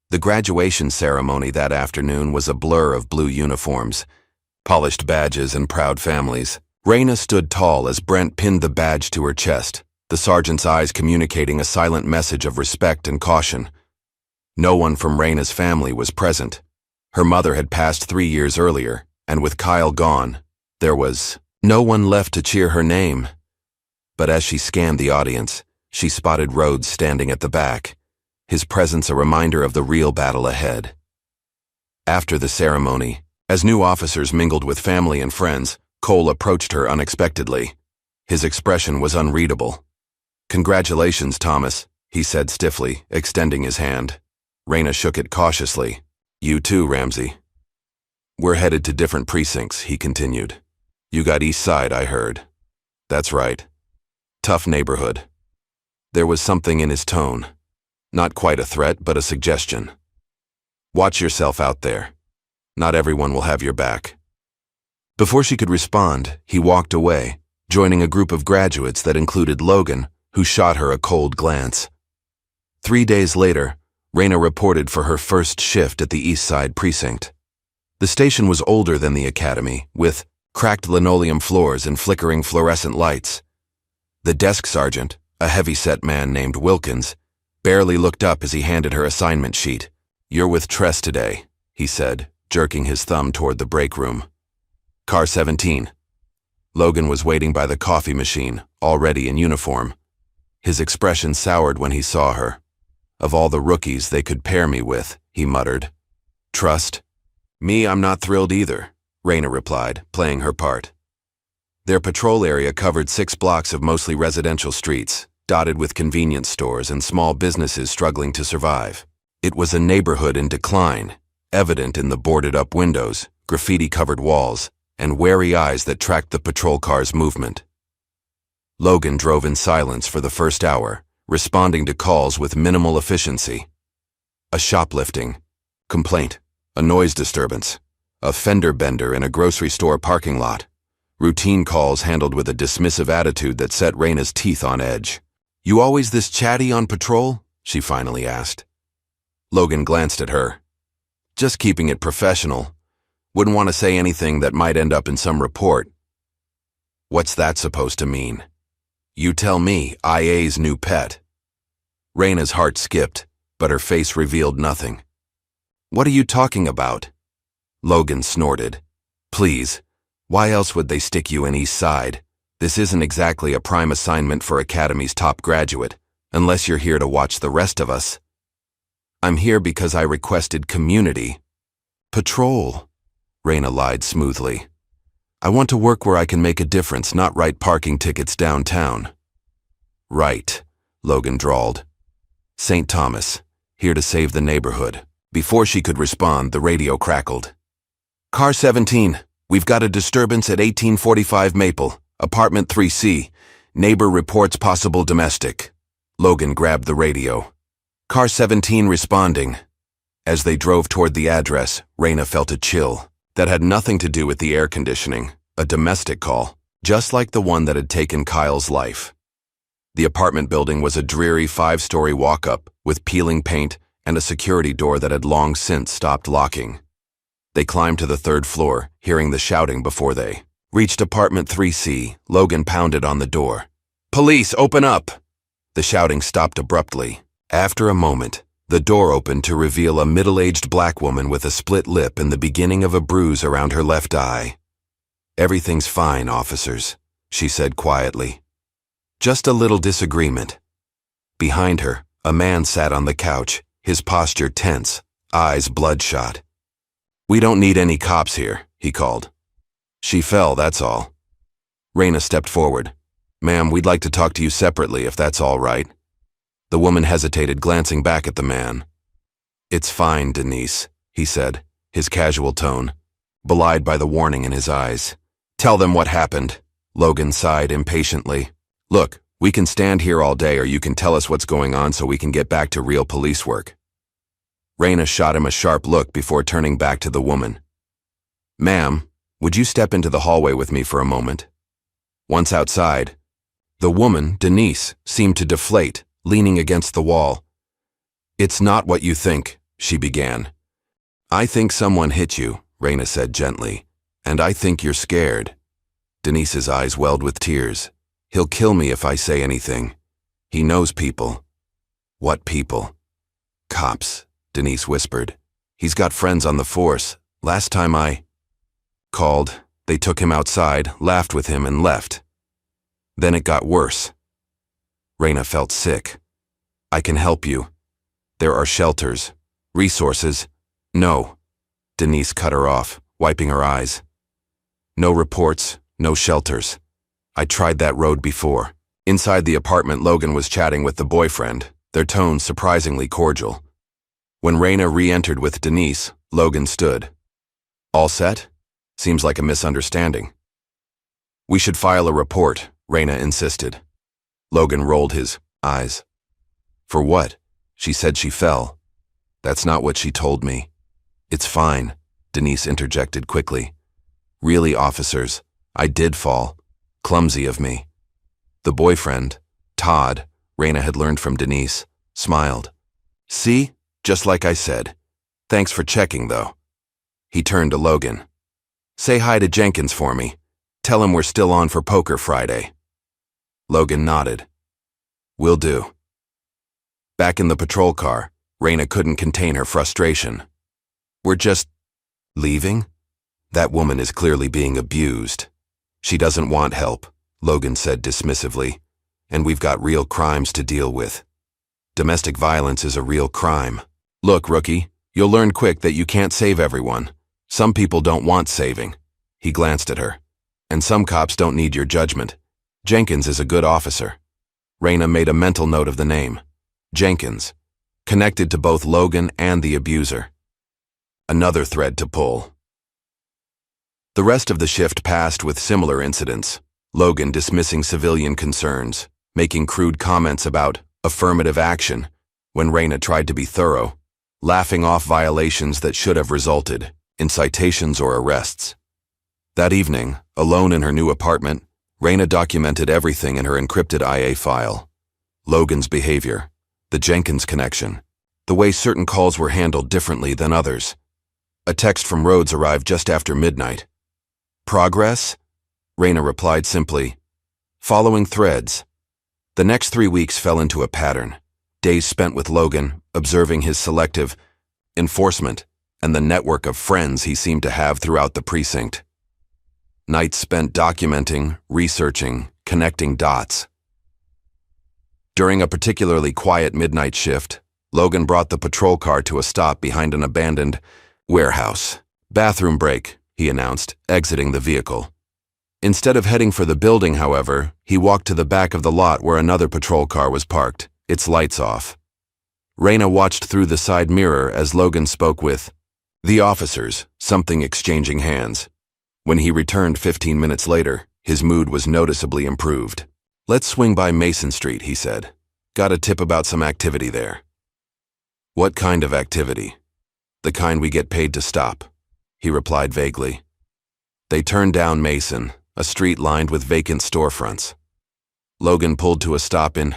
The graduation ceremony that afternoon was a blur of blue uniforms, polished badges and proud families. Raina stood tall as Brent pinned the badge to her chest, the sergeant's eyes communicating a silent message of respect and caution. No one from Raina's family was present. Her mother had passed 3 years earlier, and with Kyle gone, there was no one left to cheer her name. But as she scanned the audience, she spotted Rhodes standing at the back, his presence a reminder of the real battle ahead. After the ceremony, as new officers mingled with family and friends, Cole approached her unexpectedly. His expression was unreadable. "Congratulations, Thomas," he said stiffly, extending his hand. Raina shook it cautiously. "You too, Ramsey." "We're headed to different precincts," he continued. "You got East Side, I heard." "That's right. Tough neighborhood." There was something in his tone. Not quite a threat, but a suggestion. "Watch yourself out there. Not everyone will have your back." Before she could respond, he walked away, joining a group of graduates that included Logan, who shot her a cold glance. 3 days later, Raina reported for her first shift at the East Side precinct. The station was older than the academy, with cracked linoleum floors and flickering fluorescent lights. The desk sergeant, a heavy-set man named Wilkins, barely looked up as he handed her assignment sheet. "You're with Tress today," he said, jerking his thumb toward the break room. "Car 17. Logan was waiting by the coffee machine, already in uniform. His expression soured when he saw her. "Of all the rookies they could pair me with," he muttered. "Trust? Me, I'm not thrilled either," Raina replied, playing her part. Their patrol area covered 6 blocks of mostly residential streets, dotted with convenience stores and small businesses struggling to survive. It was a neighborhood in decline, evident in the boarded-up windows, graffiti-covered walls, and wary eyes that tracked the patrol car's movement. Logan drove in silence for the first hour, responding to calls with minimal efficiency. A shoplifting complaint, a noise disturbance, a fender bender in a grocery store parking lot. Routine calls handled with a dismissive attitude that set Raina's teeth on edge. "You always this chatty on patrol?" she finally asked. Logan glanced at her. "Just keeping it professional. Wouldn't want to say anything that might end up in some report." "What's that supposed to mean?" "You tell me, IA's new pet." Raina's heart skipped, but her face revealed nothing. "What are you talking about?" Logan snorted. "Please, why else would they stick you in East Side? This isn't exactly a prime assignment for Academy's top graduate, unless you're here to watch the rest of us." "I'm here because I requested community." "Patrol," Raina lied smoothly. "I want to work where I can make a difference, not write parking tickets downtown." "Right," Logan drawled. "St. Thomas, here to save the neighborhood." Before she could respond, the radio crackled. "Car 17, we've got a disturbance at 1845 Maple, apartment 3C. Neighbor reports possible domestic." Logan grabbed the radio. "Car 17 responding." As they drove toward the address, Raina felt a chill. That had nothing to do with the air conditioning, a domestic call, just like the one that had taken Kyle's life. The apartment building was a dreary 5-story walk-up with peeling paint and a security door that had long since stopped locking. They climbed to the 3rd floor, hearing the shouting before they reached apartment 3C. Logan pounded on the door. "Police, open up!" The shouting stopped abruptly. After a moment, The door opened to reveal a middle-aged black woman with a split lip and the beginning of a bruise around her left eye. "Everything's fine, officers," she said quietly. "Just a little disagreement." Behind her, a man sat on the couch, his posture tense, eyes bloodshot. "We don't need any cops here," he called. "She fell, that's all." Raina stepped forward. "Ma'am, we'd like to talk to you separately if that's all right." The woman hesitated, glancing back at the man. "It's fine, Denise," he said, his casual tone, belied by the warning in his eyes. "Tell them what happened." Logan sighed impatiently. "Look, we can stand here all day, or you can tell us what's going on so we can get back to real police work." Raina shot him a sharp look before turning back to the woman. "Ma'am, would you step into the hallway with me for a moment?" Once outside, the woman, Denise, seemed to deflate, leaning against the wall. "It's not what you think," she began. "I think someone hit you," Raina said gently, "and I think you're scared." Denise's eyes welled with tears. "He'll kill me if I say anything. He knows people." "What people?" "Cops," Denise whispered. "He's got friends on the force. Last time I called, they took him outside, laughed with him, and left. Then it got worse." Raina felt sick. "I can help you. There are shelters, resources." "No," Denise cut her off, wiping her eyes. "No reports, no shelters. I tried that road before." Inside the apartment, Logan was chatting with the boyfriend, their tones surprisingly cordial. When Raina re-entered with Denise, Logan stood. "All set? Seems like a misunderstanding." "We should file a report," Raina insisted. Logan rolled his eyes. "For what? She said she fell." "That's not what she told me." "It's fine," Denise interjected quickly. "Really, officers, I did fall. Clumsy of me." The boyfriend, Todd, Raina had learned from Denise, smiled. "See? Just like I said. Thanks for checking, though." He turned to Logan. "Say hi to Jenkins for me. Tell him we're still on for poker Friday." Logan nodded. "Will do." Back in the patrol car, Raina couldn't contain her frustration. "We're just leaving? That woman is clearly being abused." "She doesn't want help," Logan said dismissively, "and we've got real crimes to deal with. Domestic violence is a real crime. Look, rookie, you'll learn quick that you can't save everyone. Some people don't want saving." He glanced at her. "And some cops don't need your judgment. Jenkins is a good officer." Raina made a mental note of the name. Jenkins, connected to both Logan and the abuser. Another thread to pull. The rest of the shift passed with similar incidents. Logan dismissing civilian concerns, making crude comments about affirmative action when Raina tried to be thorough, laughing off violations that should have resulted in citations or arrests. That evening, alone in her new apartment, Raina documented everything in her encrypted IA file. Logan's behavior, the Jenkins connection, the way certain calls were handled differently than others. A text from Rhodes arrived just after midnight. "Progress?" Raina replied simply, "Following threads." The next 3 weeks fell into a pattern. Days spent with Logan, observing his selective enforcement and the network of friends he seemed to have throughout the precinct. Nights spent documenting, researching, connecting dots. During a particularly quiet midnight shift, Logan brought the patrol car to a stop behind an abandoned warehouse. "Bathroom break," he announced, exiting the vehicle. Instead of heading for the building, however, he walked to the back of the lot where another patrol car was parked, its lights off. Raina watched through the side mirror as Logan spoke with the officers, something exchanging hands. When he returned 15 minutes later, his mood was noticeably improved. "Let's swing by Mason Street," he said. "Got a tip about some activity there." "What kind of activity?" "The kind we get paid to stop," he replied vaguely. They turned down Mason, a street lined with vacant storefronts. Logan pulled to a stop in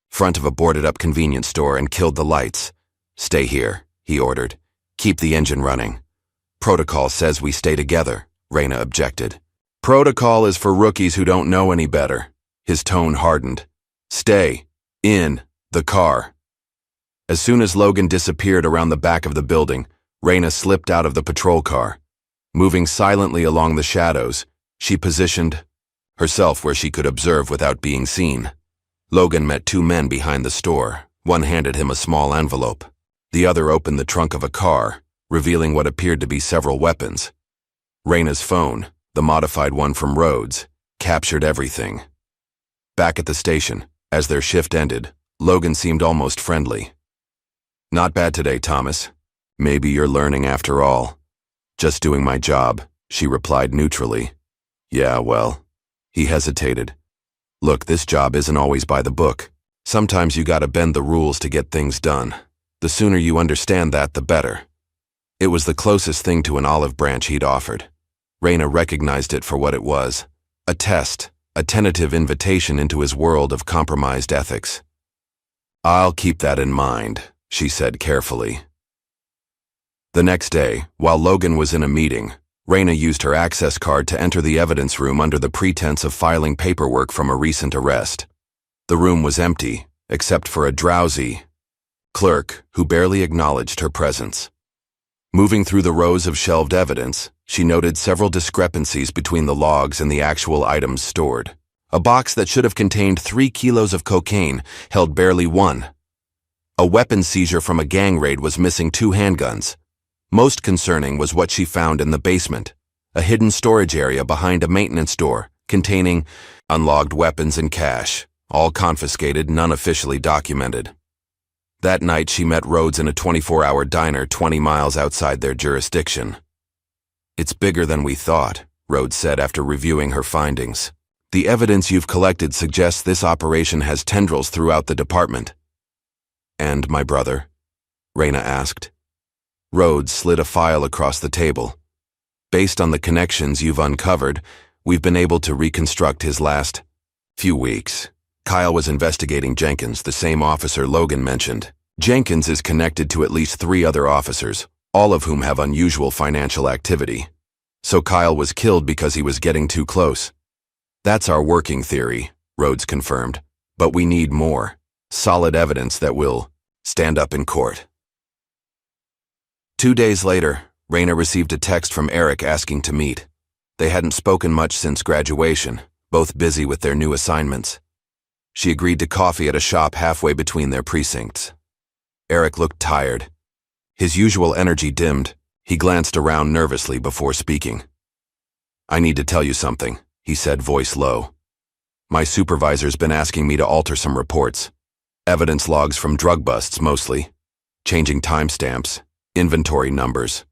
front of a boarded-up convenience store and killed the lights. "Stay here," he ordered. "Keep the engine running." "Protocol says we stay together," Raina objected. "Protocol is for rookies who don't know any better." His tone hardened. "Stay in the car." As soon as Logan disappeared around the back of the building, Raina slipped out of the patrol car. Moving silently along the shadows, she positioned herself where she could observe without being seen. Logan met two men behind the store. One handed him a small envelope. The other opened the trunk of a car, revealing what appeared to be several weapons. Raina's phone, the modified one from Rhodes, captured everything. Back at the station, as their shift ended, Logan seemed almost friendly. "Not bad today, Thomas. Maybe you're learning after all." "Just doing my job," she replied neutrally. "Yeah, well." He hesitated. "Look, this job isn't always by the book. Sometimes you gotta bend the rules to get things done. The sooner you understand that, the better." It was the closest thing to an olive branch he'd offered. Raina recognized it for what it was: a test, a tentative invitation into his world of compromised ethics. "I'll keep that in mind," she said carefully. The next day, while Logan was in a meeting, Raina used her access card to enter the evidence room under the pretense of filing paperwork from a recent arrest. The room was empty, except for a drowsy clerk who barely acknowledged her presence. Moving through the rows of shelved evidence, she noted several discrepancies between the logs and the actual items stored. A box that should have contained 3 kilos of cocaine held barely 1. A weapon seizure from a gang raid was missing 2 handguns. Most concerning was what she found in the basement, a hidden storage area behind a maintenance door containing unlogged weapons and cash, all confiscated, none officially documented. That night she met Rhodes in a 24-hour diner 20 miles outside their jurisdiction. "It's bigger than we thought," Rhodes said after reviewing her findings. "The evidence you've collected suggests this operation has tendrils throughout the department." "And my brother?" Raina asked. Rhodes slid a file across the table. "Based on the connections you've uncovered, we've been able to reconstruct his last few weeks. Kyle was investigating Jenkins, the same officer Logan mentioned. Jenkins is connected to at least 3 other officers, all of whom have unusual financial activity. So Kyle was killed because he was getting too close." "That's our working theory," Rhodes confirmed. "But we need more. Solid evidence that will stand up in court." 2 days later, Raina received a text from Eric asking to meet. They hadn't spoken much since graduation, both busy with their new assignments. She agreed to coffee at a shop halfway between their precincts. Eric looked tired. His usual energy dimmed. He glanced around nervously before speaking. "I need to tell you something," he said, voice low. "My supervisor's been asking me to alter some reports. Evidence logs from drug busts, mostly. Changing timestamps, inventory numbers."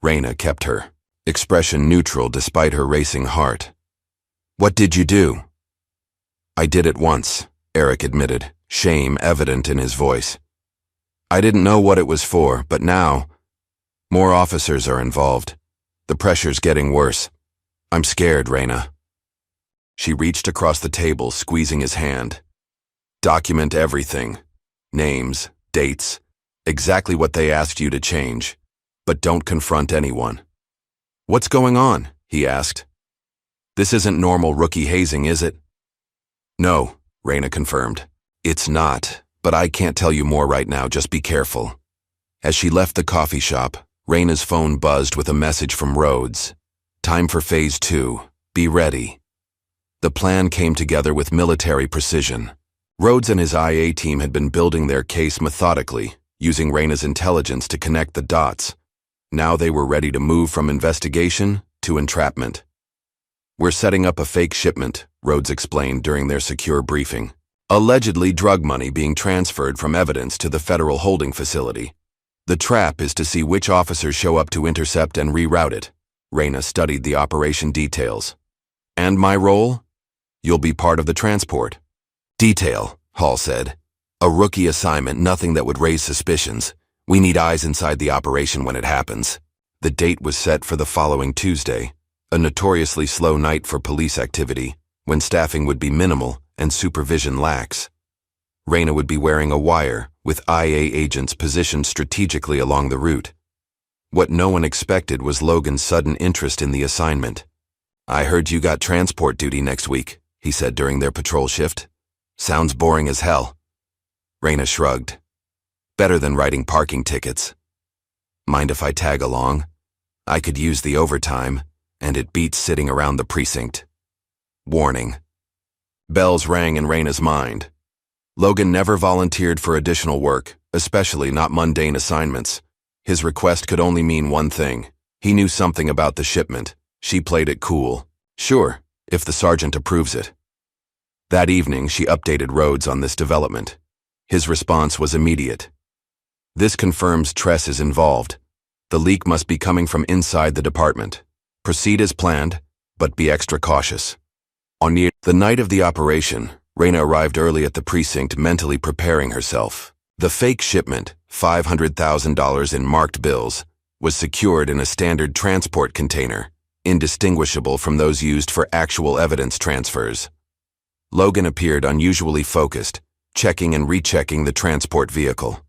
Raina kept her expression neutral despite her racing heart. "What did you do?" "I did it once," Eric admitted, shame evident in his voice. "I didn't know what it was for, but now more officers are involved. The pressure's getting worse. I'm scared, Raina." She reached across the table, squeezing his hand. "Document everything. Names, dates, exactly what they asked you to change. But don't confront anyone." "What's going on?" he asked. "This isn't normal rookie hazing, is it?" "No," Raina confirmed. "It's not, but I can't tell you more right now, just be careful." As she left the coffee shop, Raina's phone buzzed with a message from Rhodes. "Time for Phase 2. Be ready." The plan came together with military precision. Rhodes and his IA team had been building their case methodically, using Raina's intelligence to connect the dots. Now they were ready to move from investigation to entrapment. "We're setting up a fake shipment," Rhodes explained during their secure briefing. "Allegedly drug money being transferred from evidence to the federal holding facility. The trap is to see which officers show up to intercept and reroute it." Raina studied the operation details. "And my role? You'll be part of the transport." "Detail," Hall said. "A rookie assignment, nothing that would raise suspicions. We need eyes inside the operation when it happens." The date was set for the following Tuesday, a notoriously slow night for police activity, when staffing would be minimal and supervision lax. Raina would be wearing a wire, with IA agents positioned strategically along the route. What no one expected was Logan's sudden interest in the assignment. "I heard you got transport duty next week," he said during their patrol shift. "Sounds boring as hell." Raina shrugged. Better than writing parking tickets. Mind if I tag along? I could use the overtime, and it beats sitting around the precinct. Warning. Bells rang in Raina's mind. Logan never volunteered for additional work, especially not mundane assignments. His request could only mean one thing. He knew something about the shipment. She played it cool. Sure, if the sergeant approves it. That evening, she updated Rhodes on this development. His response was immediate. This confirms Tress is involved. The leak must be coming from inside the department. Proceed as planned, but be extra cautious. On the night of the operation, Raina arrived early at the precinct, mentally preparing herself. The fake shipment, $500,000 in marked bills, was secured in a standard transport container, indistinguishable from those used for actual evidence transfers. Logan appeared unusually focused, checking and rechecking the transport vehicle.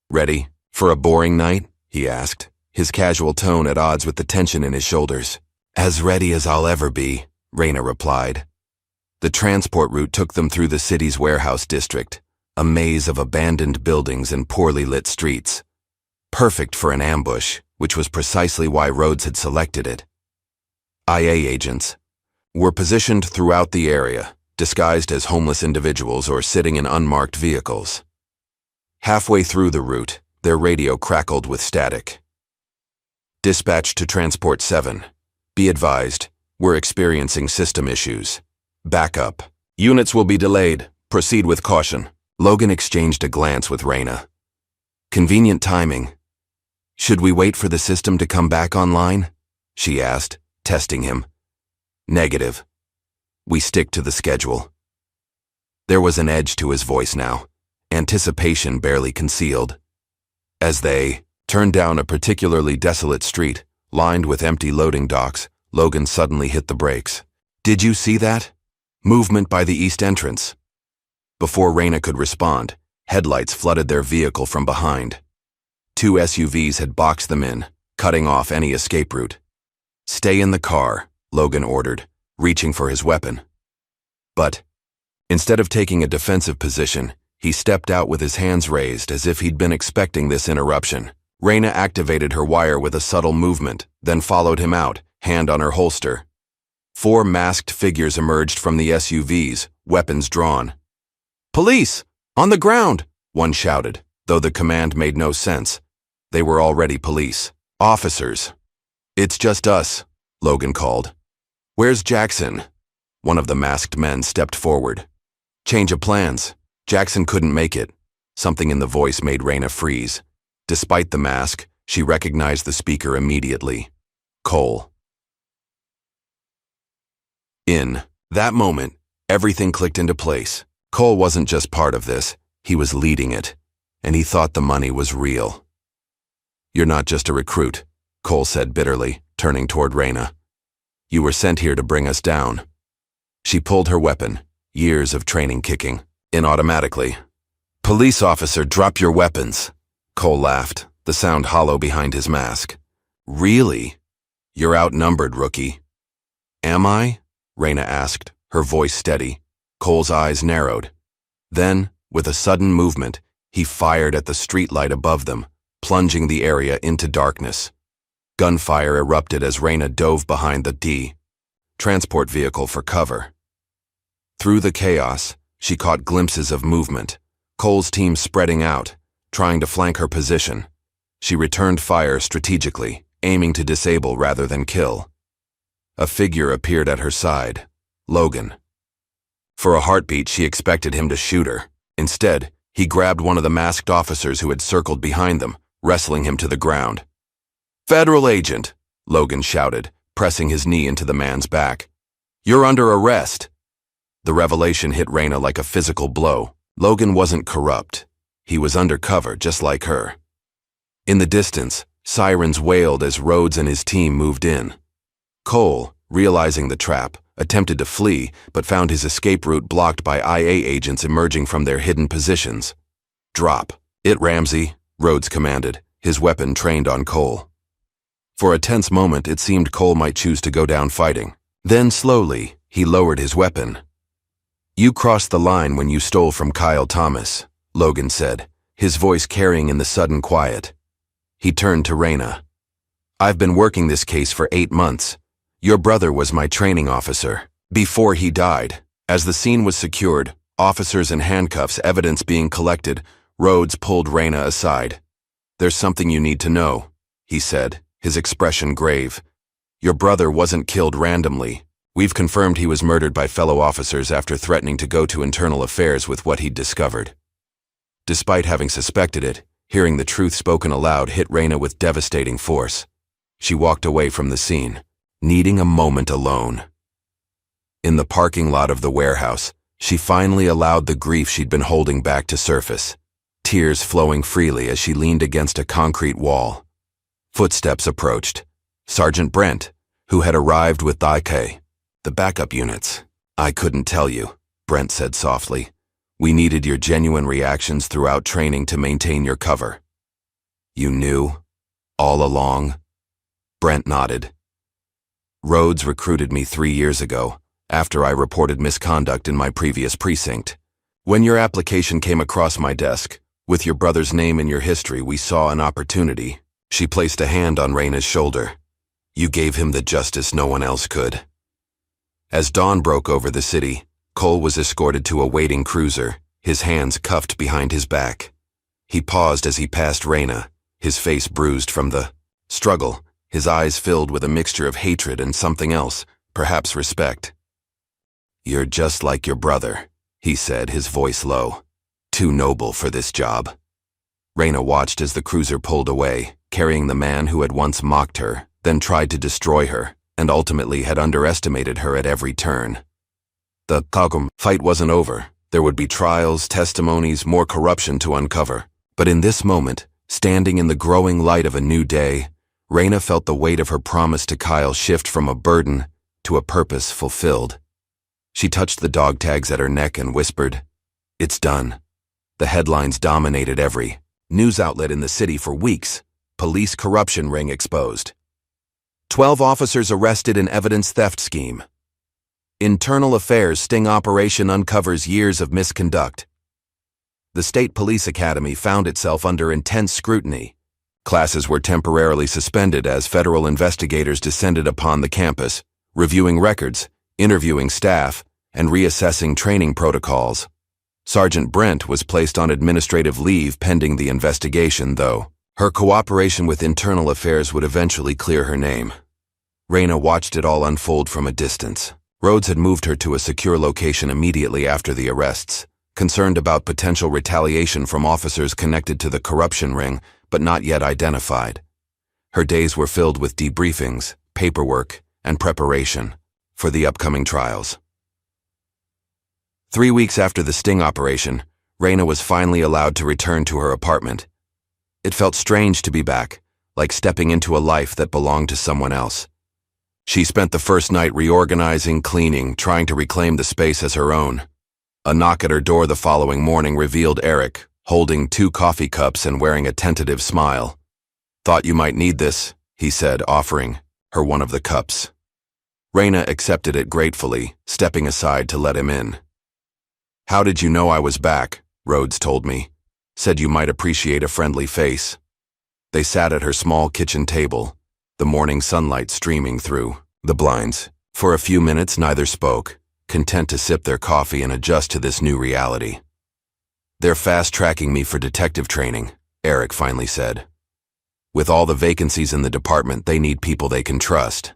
"Ready for a boring night?" he asked, his casual tone at odds with the tension in his shoulders. "As ready as I'll ever be," Raina replied. The transport route took them through the city's warehouse district, a maze of abandoned buildings and poorly lit streets. Perfect for an ambush, which was precisely why Rhodes had selected it. IA agents were positioned throughout the area, disguised as homeless individuals or sitting in unmarked vehicles. Halfway through the route, their radio crackled with static. "Dispatch to Transport 7. Be advised, we're experiencing system issues. Back up. Units will be delayed. Proceed with caution." Logan exchanged a glance with Raina. "Convenient timing. Should we wait for the system to come back online?" she asked, testing him. "Negative. We stick to the schedule." There was an edge to his voice now, anticipation barely concealed. As they turned down a particularly desolate street, lined with empty loading docks, Logan suddenly hit the brakes. "Did you see that? Movement by the east entrance." Before Raina could respond, headlights flooded their vehicle from behind. 2 SUVs had boxed them in, cutting off any escape route. "Stay in the car," Logan ordered, reaching for his weapon. But instead of taking a defensive position, he stepped out with his hands raised as if he'd been expecting this interruption. Raina activated her wire with a subtle movement, then followed him out, hand on her holster. 4 masked figures emerged from the SUVs, weapons drawn. "Police! On the ground!" one shouted, though the command made no sense. They were already police. "Officers." "It's just us," Logan called. "Where's Jackson?" One of the masked men stepped forward. "Change of plans. Jackson couldn't make it." Something in the voice made Raina freeze. Despite the mask, she recognized the speaker immediately. Cole. In that moment, everything clicked into place. Cole wasn't just part of this, he was leading it, and he thought the money was real. "You're not just a recruit," Cole said bitterly, turning toward Raina. "You were sent here to bring us down." She pulled her weapon, years of training kicking in automatically. "Police officer, drop your weapons." Cole laughed, the sound hollow behind his mask. "Really? You're outnumbered, rookie." "Am I?" Raina asked, her voice steady. Cole's eyes narrowed. Then, with a sudden movement, he fired at the streetlight above them, plunging the area into darkness. Gunfire erupted as Raina dove behind the transport vehicle for cover. Through the chaos, she caught glimpses of movement, Cole's team spreading out, trying to flank her position. She returned fire strategically, aiming to disable rather than kill. A figure appeared at her side, Logan. For a heartbeat, she expected him to shoot her. Instead, he grabbed one of the masked officers who had circled behind them, wrestling him to the ground. "Federal agent," Logan shouted, pressing his knee into the man's back. "You're under arrest." The revelation hit Raina like a physical blow. Logan wasn't corrupt. He was undercover, just like her. In the distance, sirens wailed as Rhodes and his team moved in. Cole, realizing the trap, attempted to flee, but found his escape route blocked by IA agents emerging from their hidden positions. "Drop it, Ramsey," Rhodes commanded, his weapon trained on Cole. For a tense moment, it seemed Cole might choose to go down fighting. Then, slowly, he lowered his weapon. "You crossed the line when you stole from Kyle Thomas," Logan said, his voice carrying in the sudden quiet. He turned to Reyna. "I've been working this case for 8 months. Your brother was my training officer. Before he died, as the scene was secured, officers in handcuffs, evidence being collected, Rhodes pulled Reyna aside. "There's something you need to know," he said, his expression grave. "Your brother wasn't killed randomly. We've confirmed he was murdered by fellow officers after threatening to go to internal affairs with what he'd discovered." Despite having suspected it, hearing the truth spoken aloud hit Reyna with devastating force. She walked away from the scene, needing a moment alone. In the parking lot of the warehouse, she finally allowed the grief she'd been holding back to surface, tears flowing freely as she leaned against a concrete wall. Footsteps approached. Sergeant Brent, who had arrived with the backup units. "I couldn't tell you," Brent said softly. "We needed your genuine reactions throughout training to maintain your cover." "You knew? All along?" Brent nodded. "Rhodes recruited me 3 years ago, after I reported misconduct in my previous precinct. When your application came across my desk, with your brother's name in your history, we saw an opportunity." She placed a hand on Reyna's shoulder. "You gave him the justice no one else could." As dawn broke over the city, Cole was escorted to a waiting cruiser, his hands cuffed behind his back. He paused as he passed Reyna, his face bruised from the struggle, his eyes filled with a mixture of hatred and something else, perhaps respect. "You're just like your brother," he said, his voice low. "Too noble for this job." Reyna watched as the cruiser pulled away, carrying the man who had once mocked her, then tried to destroy her, and ultimately had underestimated her at every turn. The fight wasn't over. There would be trials, testimonies, more corruption to uncover. But in this moment, standing in the growing light of a new day, Reyna felt the weight of her promise to Kyle shift from a burden to a purpose fulfilled. She touched the dog tags at her neck and whispered, "It's done." The headlines dominated every news outlet in the city for weeks. Police corruption ring exposed. 12 officers arrested in evidence theft scheme. Internal Affairs sting operation uncovers years of misconduct. The State Police Academy found itself under intense scrutiny. Classes were temporarily suspended as federal investigators descended upon the campus, reviewing records, interviewing staff, and reassessing training protocols. Sergeant Brent was placed on administrative leave pending the investigation, though. Her cooperation with Internal Affairs would eventually clear her name. Reyna watched it all unfold from a distance. Rhodes had moved her to a secure location immediately after the arrests, concerned about potential retaliation from officers connected to the corruption ring, but not yet identified. Her days were filled with debriefings, paperwork, and preparation for the upcoming trials. 3 weeks after the sting operation, Reyna was finally allowed to return to her apartment. It felt strange to be back, like stepping into a life that belonged to someone else. She spent the first night reorganizing, cleaning, trying to reclaim the space as her own. A knock at her door the following morning revealed Eric, holding 2 coffee cups and wearing a tentative smile. "Thought you might need this," he said, offering her one of the cups. Reyna accepted it gratefully, stepping aside to let him in. "How did you know I was back?" Rhodes told me. "Said you might appreciate a friendly face." They sat at her small kitchen table, the morning sunlight streaming through the blinds. For a few minutes neither spoke, content to sip their coffee and adjust to this new reality. "They're fast-tracking me for detective training," Eric finally said. "With all the vacancies in the department, they need people they can trust."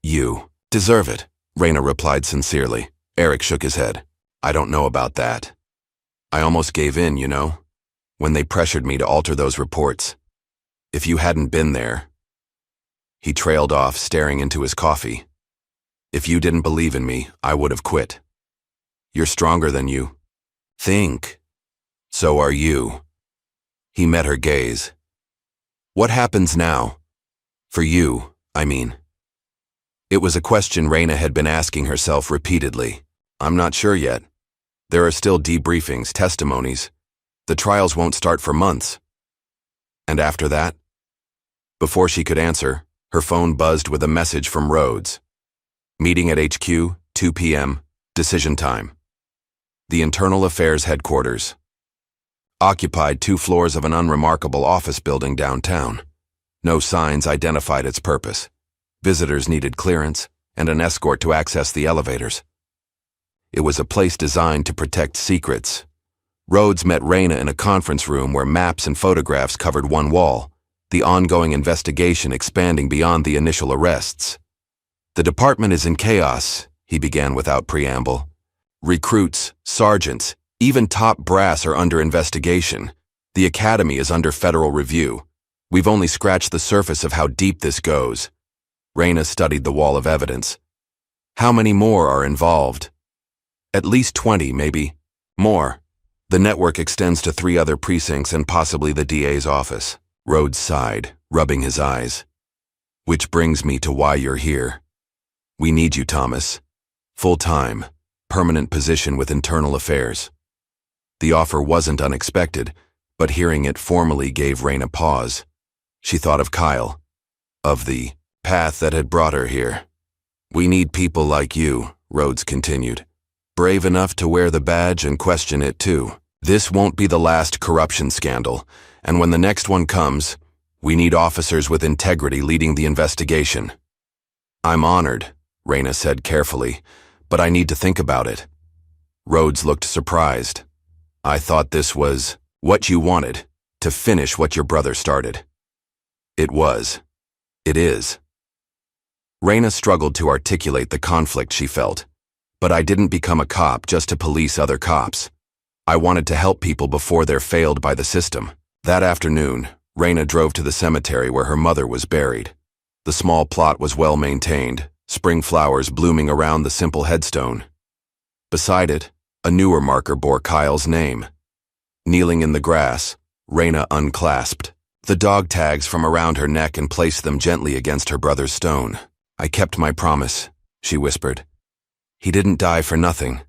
"You deserve it," Reyna replied sincerely. Eric shook his head. "I don't know about that. I almost gave in, you know, when they pressured me to alter those reports. If you hadn't been there." He trailed off, staring into his coffee. "If you didn't believe in me, I would have quit. You're stronger than you think. So are you." He met her gaze. "What happens now? For you, I mean." It was a question Reyna had been asking herself repeatedly. "I'm not sure yet. There are still debriefings, testimonies. The trials won't start for months." "And after that?" Before she could answer, her phone buzzed with a message from Rhodes. "Meeting at HQ, 2 p.m., decision time. The Internal Affairs headquarters." occupied 2 floors of an unremarkable office building downtown. No signs identified its purpose. Visitors needed clearance and an escort to access the elevators. It was a place designed to protect secrets. Rhodes met Raina in a conference room where maps and photographs covered one wall, the ongoing investigation expanding beyond the initial arrests. "The department is in chaos," he began without preamble. "Recruits, sergeants, even top brass are under investigation. The academy is under federal review. We've only scratched the surface of how deep this goes." Raina studied the wall of evidence. "How many more are involved?" "At least 20, maybe. More. The network extends to 3 other precincts and possibly the DA's office." Rhodes sighed, rubbing his eyes. "Which brings me to why you're here. We need you, Thomas. Full-time, permanent position with internal affairs." The offer wasn't unexpected, but hearing it formally gave Raina pause. She thought of Kyle, of the path that had brought her here. "We need people like you," Rhodes continued. "Brave enough to wear the badge and question it too. This won't be the last corruption scandal, and when the next one comes, we need officers with integrity leading the investigation." "I'm honored," Raina said carefully, "but I need to think about it." Rhodes looked surprised. "I thought this was what you wanted, to finish what your brother started." "It was. It is." Raina struggled to articulate the conflict she felt. "But I didn't become a cop just to police other cops. I wanted to help people before they're failed by the system." That afternoon, Raina drove to the cemetery where her mother was buried. The small plot was well maintained, spring flowers blooming around the simple headstone. Beside it, a newer marker bore Kyle's name. Kneeling in the grass, Raina unclasped the dog tags from around her neck and placed them gently against her brother's stone. "I kept my promise," she whispered. "He didn't die for nothing."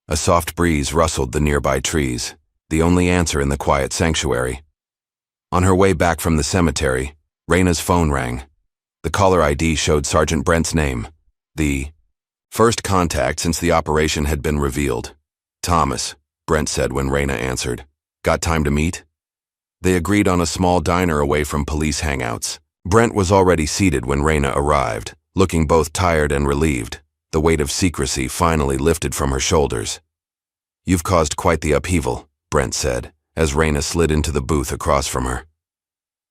A soft breeze rustled the nearby trees, the only answer in the quiet sanctuary. On her way back from the cemetery, Raina's phone rang. The caller ID showed Sergeant Brent's name, the first contact since the operation had been revealed. "Thomas," Brent said when Raina answered. "Got time to meet?" They agreed on a small diner away from police hangouts. Brent was already seated when Raina arrived, looking both tired and relieved, the weight of secrecy finally lifted from her shoulders. "You've caused quite the upheaval," Brent said, as Raina slid into the booth across from her.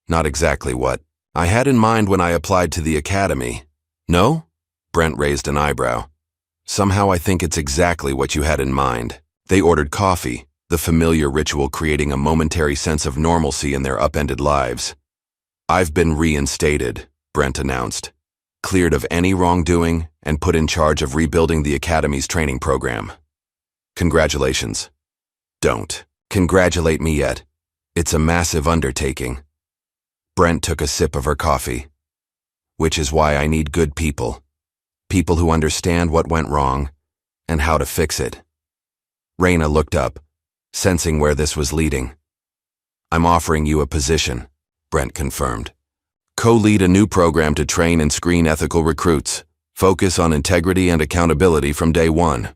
"Not exactly what I had in mind when I applied to the academy." "No?" Brent raised an eyebrow. "Somehow I think it's exactly what you had in mind." They ordered coffee, the familiar ritual creating a momentary sense of normalcy in their upended lives. "I've been reinstated," Brent announced, "cleared of any wrongdoing and put in charge of rebuilding the academy's training program." "Congratulations." "Don't congratulate me yet. It's a massive undertaking." Brent took a sip of her coffee. "Which is why I need good people. People who understand what went wrong and how to fix it." Raina looked up, sensing where this was leading. "I'm offering you a position," Brent confirmed. "Co-lead a new program to train and screen ethical recruits. Focus on integrity and accountability from day one."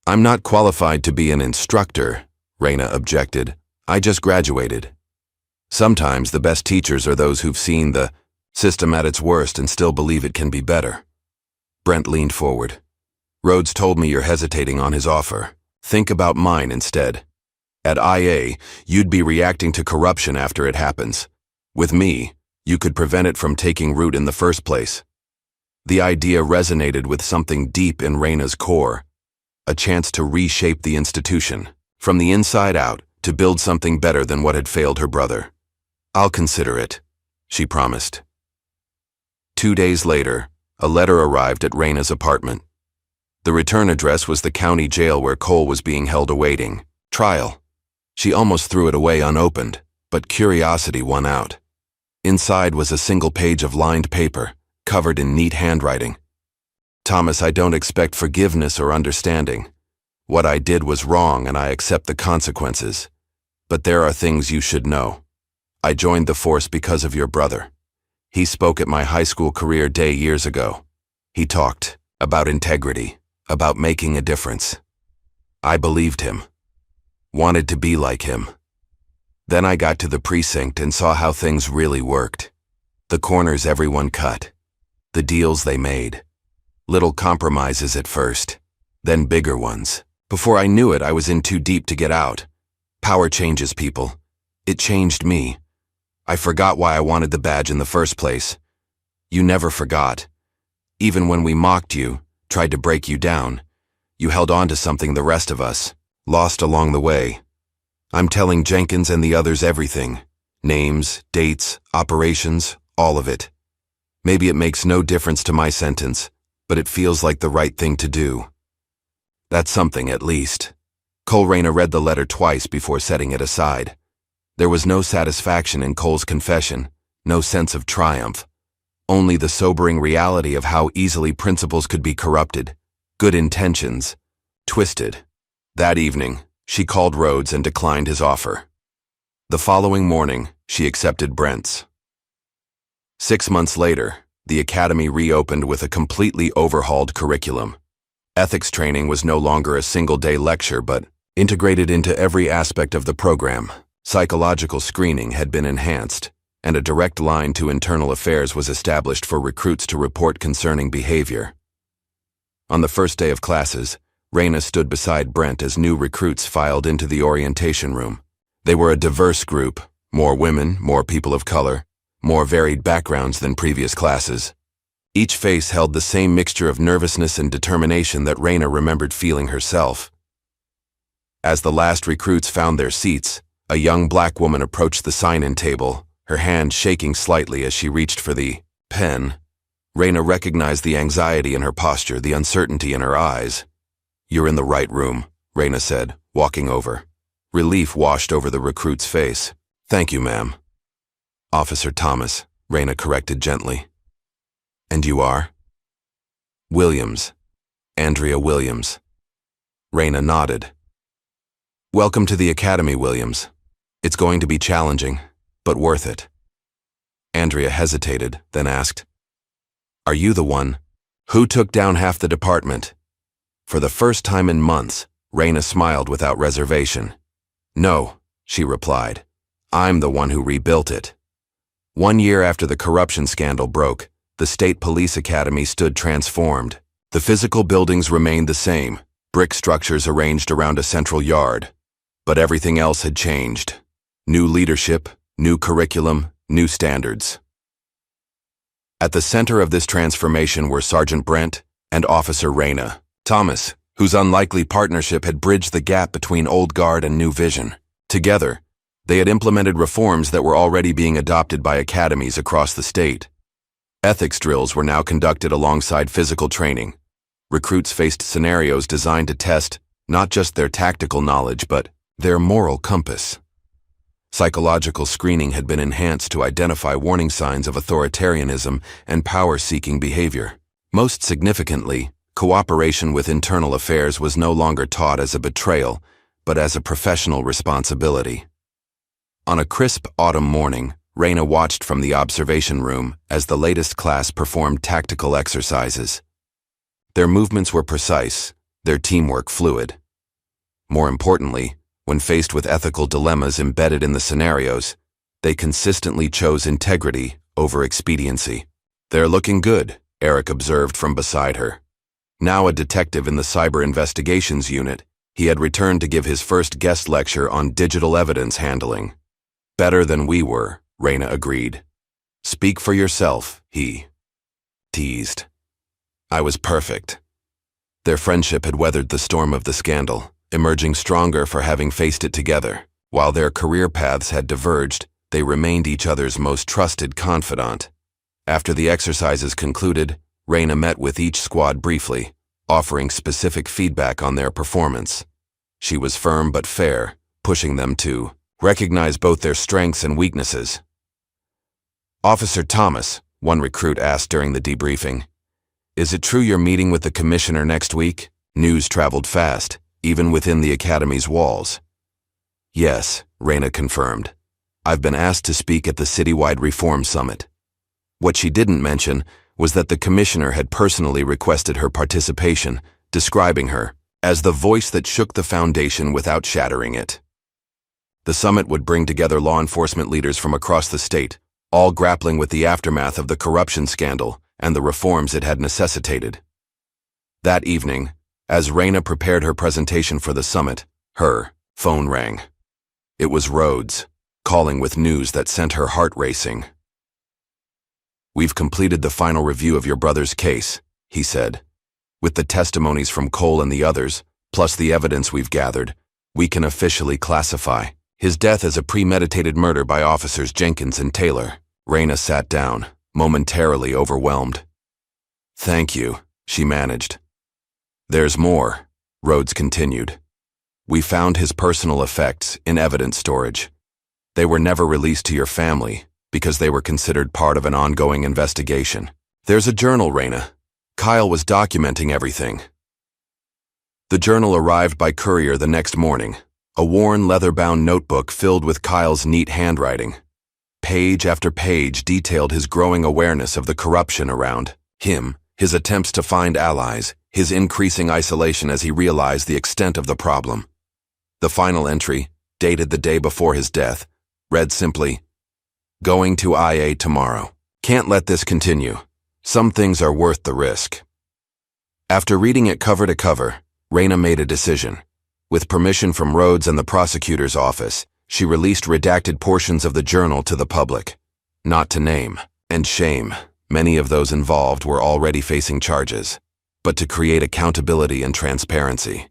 "I'm not qualified to be an instructor," Raina objected. "I just graduated." "Sometimes the best teachers are those who've seen the system at its worst and still believe it can be better." Brent leaned forward. "Rhodes told me you're hesitating on his offer. Think about mine instead. At IA, you'd be reacting to corruption after it happens. With me, you could prevent it from taking root in the first place." The idea resonated with something deep in Raina's core, a chance to reshape the institution, from the inside out, to build something better than what had failed her brother. "I'll consider it," she promised. 2 days later, a letter arrived at Raina's apartment. The return address was the county jail where Cole was being held awaiting trial. She almost threw it away unopened, but curiosity won out. Inside was a single page of lined paper, covered in neat handwriting. "Thomas, I don't expect forgiveness or understanding. What I did was wrong and I accept the consequences. But there are things you should know. I joined the force because of your brother. He spoke at my high school career day years ago. He talked about integrity, about making a difference. I believed him. Wanted to be like him. Then I got to the precinct and saw how things really worked. The corners everyone cut. The deals they made. Little compromises at first, then bigger ones. Before I knew it, I was in too deep to get out. Power changes people. It changed me. I forgot why I wanted the badge in the first place. You never forgot. Even when we mocked you, tried to break you down, you held on to something the rest of us lost along the way. I'm telling Jenkins and the others everything. Names, dates, operations, all of it. Maybe it makes no difference to my sentence, but it feels like the right thing to do. That's something, at least. Cole Rayna read the letter twice before setting it aside. There was no satisfaction in Cole's confession, no sense of triumph. Only the sobering reality of how easily principles could be corrupted, good intentions, twisted. That evening, she called Rhodes and declined his offer. The following morning, she accepted Brent's. 6 months later, the academy reopened with a completely overhauled curriculum. Ethics training was no longer a single-day lecture, but integrated into every aspect of the program. Psychological screening had been enhanced, and a direct line to internal affairs was established for recruits to report concerning behavior. On the first day of classes, Rayna stood beside Brent as new recruits filed into the orientation room. They were a diverse group, more women, more people of color, more varied backgrounds than previous classes. Each face held the same mixture of nervousness and determination that Rayna remembered feeling herself. As the last recruits found their seats, a young black woman approached the sign-in table, her hand shaking slightly as she reached for the pen. Rayna recognized the anxiety in her posture, the uncertainty in her eyes. "You're in the right room," Rayna said, walking over. Relief washed over the recruit's face. "Thank you, ma'am." "Officer Thomas," Rayna corrected gently. "And you are?" "Williams. Andrea Williams." Rayna nodded. "Welcome to the academy, Williams. It's going to be challenging, but worth it." Andrea hesitated, then asked, "Are you the one who took down half the department?" For the first time in months, Rayna smiled without reservation. "No," she replied. "I'm the one who rebuilt it." 1 year after the corruption scandal broke, the State Police Academy stood transformed. The physical buildings remained the same, brick structures arranged around a central yard. But everything else had changed. New leadership, new curriculum, new standards. At the center of this transformation were Sergeant Brent and Officer Rayna Thomas, whose unlikely partnership had bridged the gap between old guard and new vision. Together, they had implemented reforms that were already being adopted by academies across the state. Ethics drills were now conducted alongside physical training. Recruits faced scenarios designed to test not just their tactical knowledge, but their moral compass. Psychological screening had been enhanced to identify warning signs of authoritarianism and power-seeking behavior. Most significantly, cooperation with internal affairs was no longer taught as a betrayal, but as a professional responsibility. On a crisp autumn morning, Rayna watched from the observation room as the latest class performed tactical exercises. Their movements were precise, their teamwork fluid. More importantly, when faced with ethical dilemmas embedded in the scenarios, they consistently chose integrity over expediency. "They're looking good," Eric observed from beside her. Now a detective in the Cyber Investigations Unit, he had returned to give his first guest lecture on digital evidence handling. "Better than we were," Rayna agreed. "Speak for yourself," he teased. "I was perfect." Their friendship had weathered the storm of the scandal, emerging stronger for having faced it together. While their career paths had diverged, they remained each other's most trusted confidant. After the exercises concluded, Rayna met with each squad briefly, offering specific feedback on their performance. She was firm but fair, pushing them to recognize both their strengths and weaknesses. "Officer Thomas," one recruit asked during the debriefing, "is it true you're meeting with the commissioner next week?" News traveled fast, even within the academy's walls. "Yes," Rayna confirmed. "I've been asked to speak at the citywide reform summit." What she didn't mention was that the commissioner had personally requested her participation, describing her as the voice that shook the foundation without shattering it. The summit would bring together law enforcement leaders from across the state, all grappling with the aftermath of the corruption scandal and the reforms it had necessitated. That evening, as Raina prepared her presentation for the summit, her phone rang. It was Rhodes, calling with news that sent her heart racing. "We've completed the final review of your brother's case," he said. "With the testimonies from Cole and the others, plus the evidence we've gathered, we can officially classify his death as a premeditated murder by officers Jenkins and Taylor." Raina sat down, momentarily overwhelmed. "Thank you," she managed. "There's more," Rhodes continued. "We found his personal effects in evidence storage. They were never released to your family because they were considered part of an ongoing investigation. There's a journal, Raina. Kyle was documenting everything." The journal arrived by courier the next morning, a worn leather-bound notebook filled with Kyle's neat handwriting. Page after page detailed his growing awareness of the corruption around him, his attempts to find allies, his increasing isolation as he realized the extent of the problem. The final entry, dated the day before his death, read simply, "Going to IA tomorrow. Can't let this continue. Some things are worth the risk." After reading it cover to cover, Raina made a decision. With permission from Rhodes and the prosecutor's office, she released redacted portions of the journal to the public. Not to name and shame many of those involved were already facing charges, but to create accountability and transparency.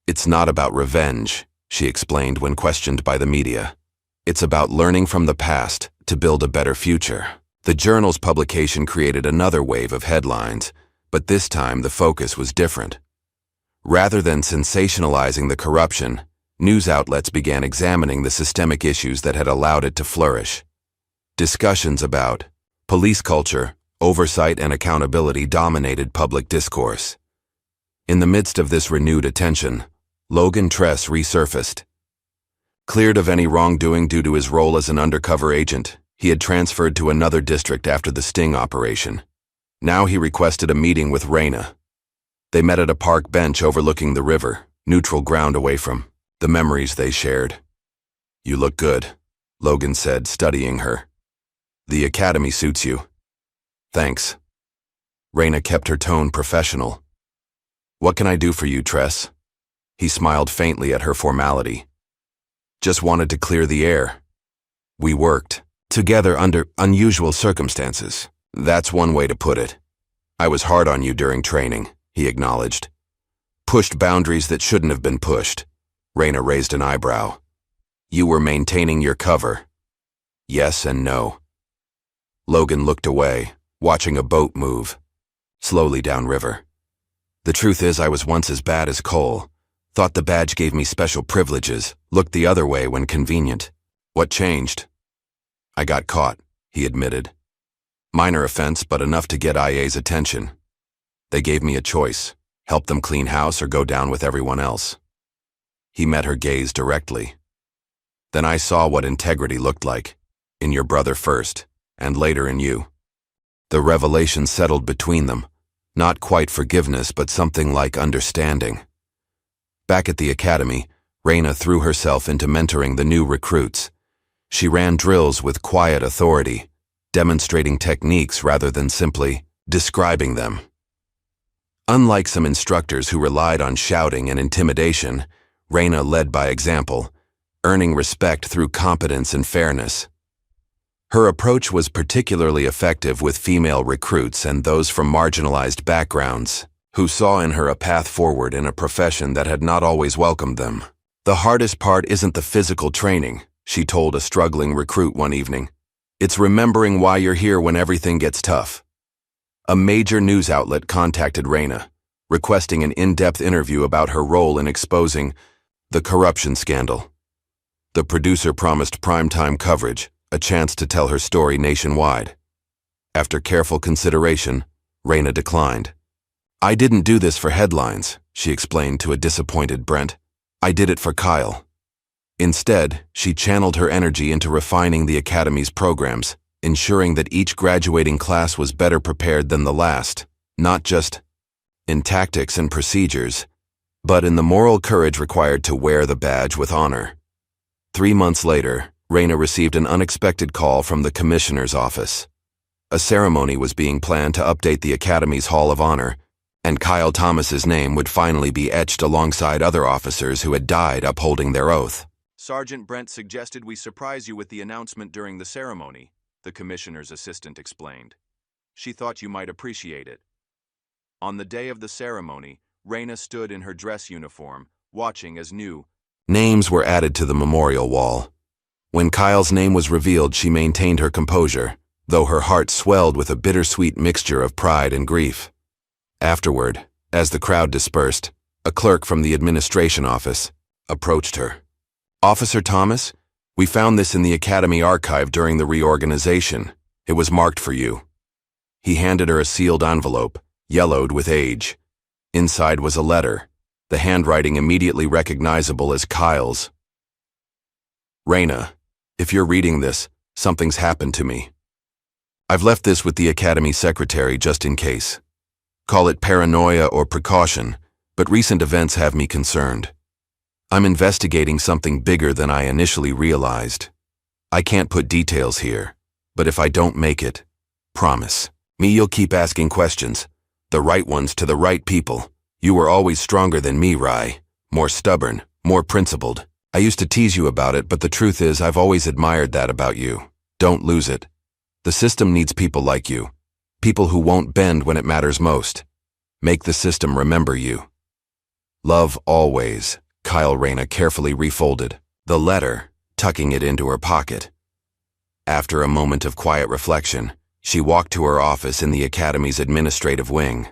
"It's not about revenge," she explained when questioned by the media. "It's about learning from the past to build a better future." The journal's publication created another wave of headlines, but this time the focus was different. Rather than sensationalizing the corruption, news outlets began examining the systemic issues that had allowed it to flourish. Discussions about police culture, oversight, and accountability dominated public discourse. In the midst of this renewed attention, Logan Tress resurfaced. Cleared of any wrongdoing due to his role as an undercover agent, he had transferred to another district after the sting operation. Now he requested a meeting with Raina. They met at a park bench overlooking the river, neutral ground away from the memories they shared. "You look good," Logan said, studying her. "The academy suits you." "Thanks." Raina kept her tone professional. "What can I do for you, Tress?" He smiled faintly at her formality. "Just wanted to clear the air. We worked together under unusual circumstances. That's one way to put it. I was hard on you during training," he acknowledged. "Pushed boundaries that shouldn't have been pushed." Raina raised an eyebrow. "You were maintaining your cover." "Yes and no." Logan looked away, watching a boat move slowly downriver. "The truth is I was once as bad as Cole. Thought the badge gave me special privileges, looked the other way when convenient. What changed?" "I got caught," he admitted. "Minor offense, but enough to get IA's attention. They gave me a choice, help them clean house or go down with everyone else." He met her gaze directly. "Then I saw what integrity looked like, in your brother first, and later in you." The revelation settled between them, not quite forgiveness but something like understanding. Back at the academy, Raina threw herself into mentoring the new recruits. She ran drills with quiet authority, demonstrating techniques rather than simply describing them. Unlike some instructors who relied on shouting and intimidation, Raina led by example, earning respect through competence and fairness. Her approach was particularly effective with female recruits and those from marginalized backgrounds, who saw in her a path forward in a profession that had not always welcomed them. "The hardest part isn't the physical training," she told a struggling recruit one evening. "It's remembering why you're here when everything gets tough." A major news outlet contacted Raina, requesting an in-depth interview about her role in exposing the corruption scandal. The producer promised primetime coverage, a chance to tell her story nationwide. After careful consideration, Raina declined. "I didn't do this for headlines," she explained to a disappointed Brent. "I did it for Kyle." Instead, she channeled her energy into refining the academy's programs, ensuring that each graduating class was better prepared than the last, not just in tactics and procedures, but in the moral courage required to wear the badge with honor. 3 months later, Raina received an unexpected call from the commissioner's office. A ceremony was being planned to update the Academy's Hall of Honor, and Kyle Thomas's name would finally be etched alongside other officers who had died upholding their oath. "Sergeant Brent suggested we surprise you with the announcement during the ceremony," the commissioner's assistant explained. "She thought you might appreciate it." On the day of the ceremony, Raina stood in her dress uniform, watching as new names were added to the memorial wall. When Kyle's name was revealed, she maintained her composure, though her heart swelled with a bittersweet mixture of pride and grief. Afterward, as the crowd dispersed, a clerk from the administration office approached her. "Officer Thomas, we found this in the Academy archive during the reorganization. It was marked for you." He handed her a sealed envelope, yellowed with age. Inside was a letter, the handwriting immediately recognizable as Kyle's. "Raina, if you're reading this, something's happened to me. I've left this with the Academy secretary just in case. Call it paranoia or precaution, but recent events have me concerned. I'm investigating something bigger than I initially realized. I can't put details here, but if I don't make it, promise me you'll keep asking questions, the right ones to the right people. You were always stronger than me, Rai, more stubborn, more principled. I used to tease you about it, but the truth is I've always admired that about you. Don't lose it. The system needs people like you, people who won't bend when it matters most. Make the system remember you. Love always." Kyle. Raina carefully refolded the letter, tucking it into her pocket. After a moment of quiet reflection, she walked to her office in the Academy's administrative wing.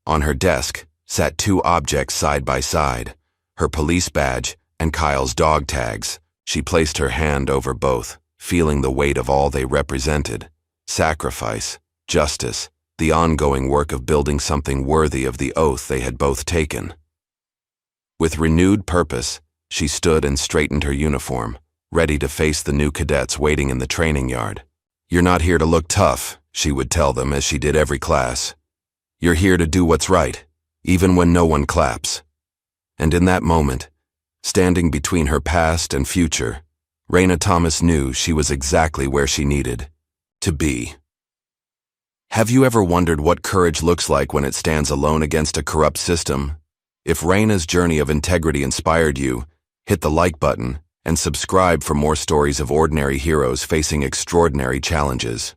On her desk sat 2 objects side by side, her police badge and Kyle's dog tags. She placed her hand over both, feeling the weight of all they represented: sacrifice, justice, the ongoing work of building something worthy of the oath they had both taken. With renewed purpose, she stood and straightened her uniform, ready to face the new cadets waiting in the training yard. "You're not here to look tough," she would tell them as she did every class. "You're here to do what's right, even when no one claps." And in that moment, standing between her past and future, Raina Thomas knew she was exactly where she needed to be. Have you ever wondered what courage looks like when it stands alone against a corrupt system? If Raina's journey of integrity inspired you, hit the like button and subscribe for more stories of ordinary heroes facing extraordinary challenges.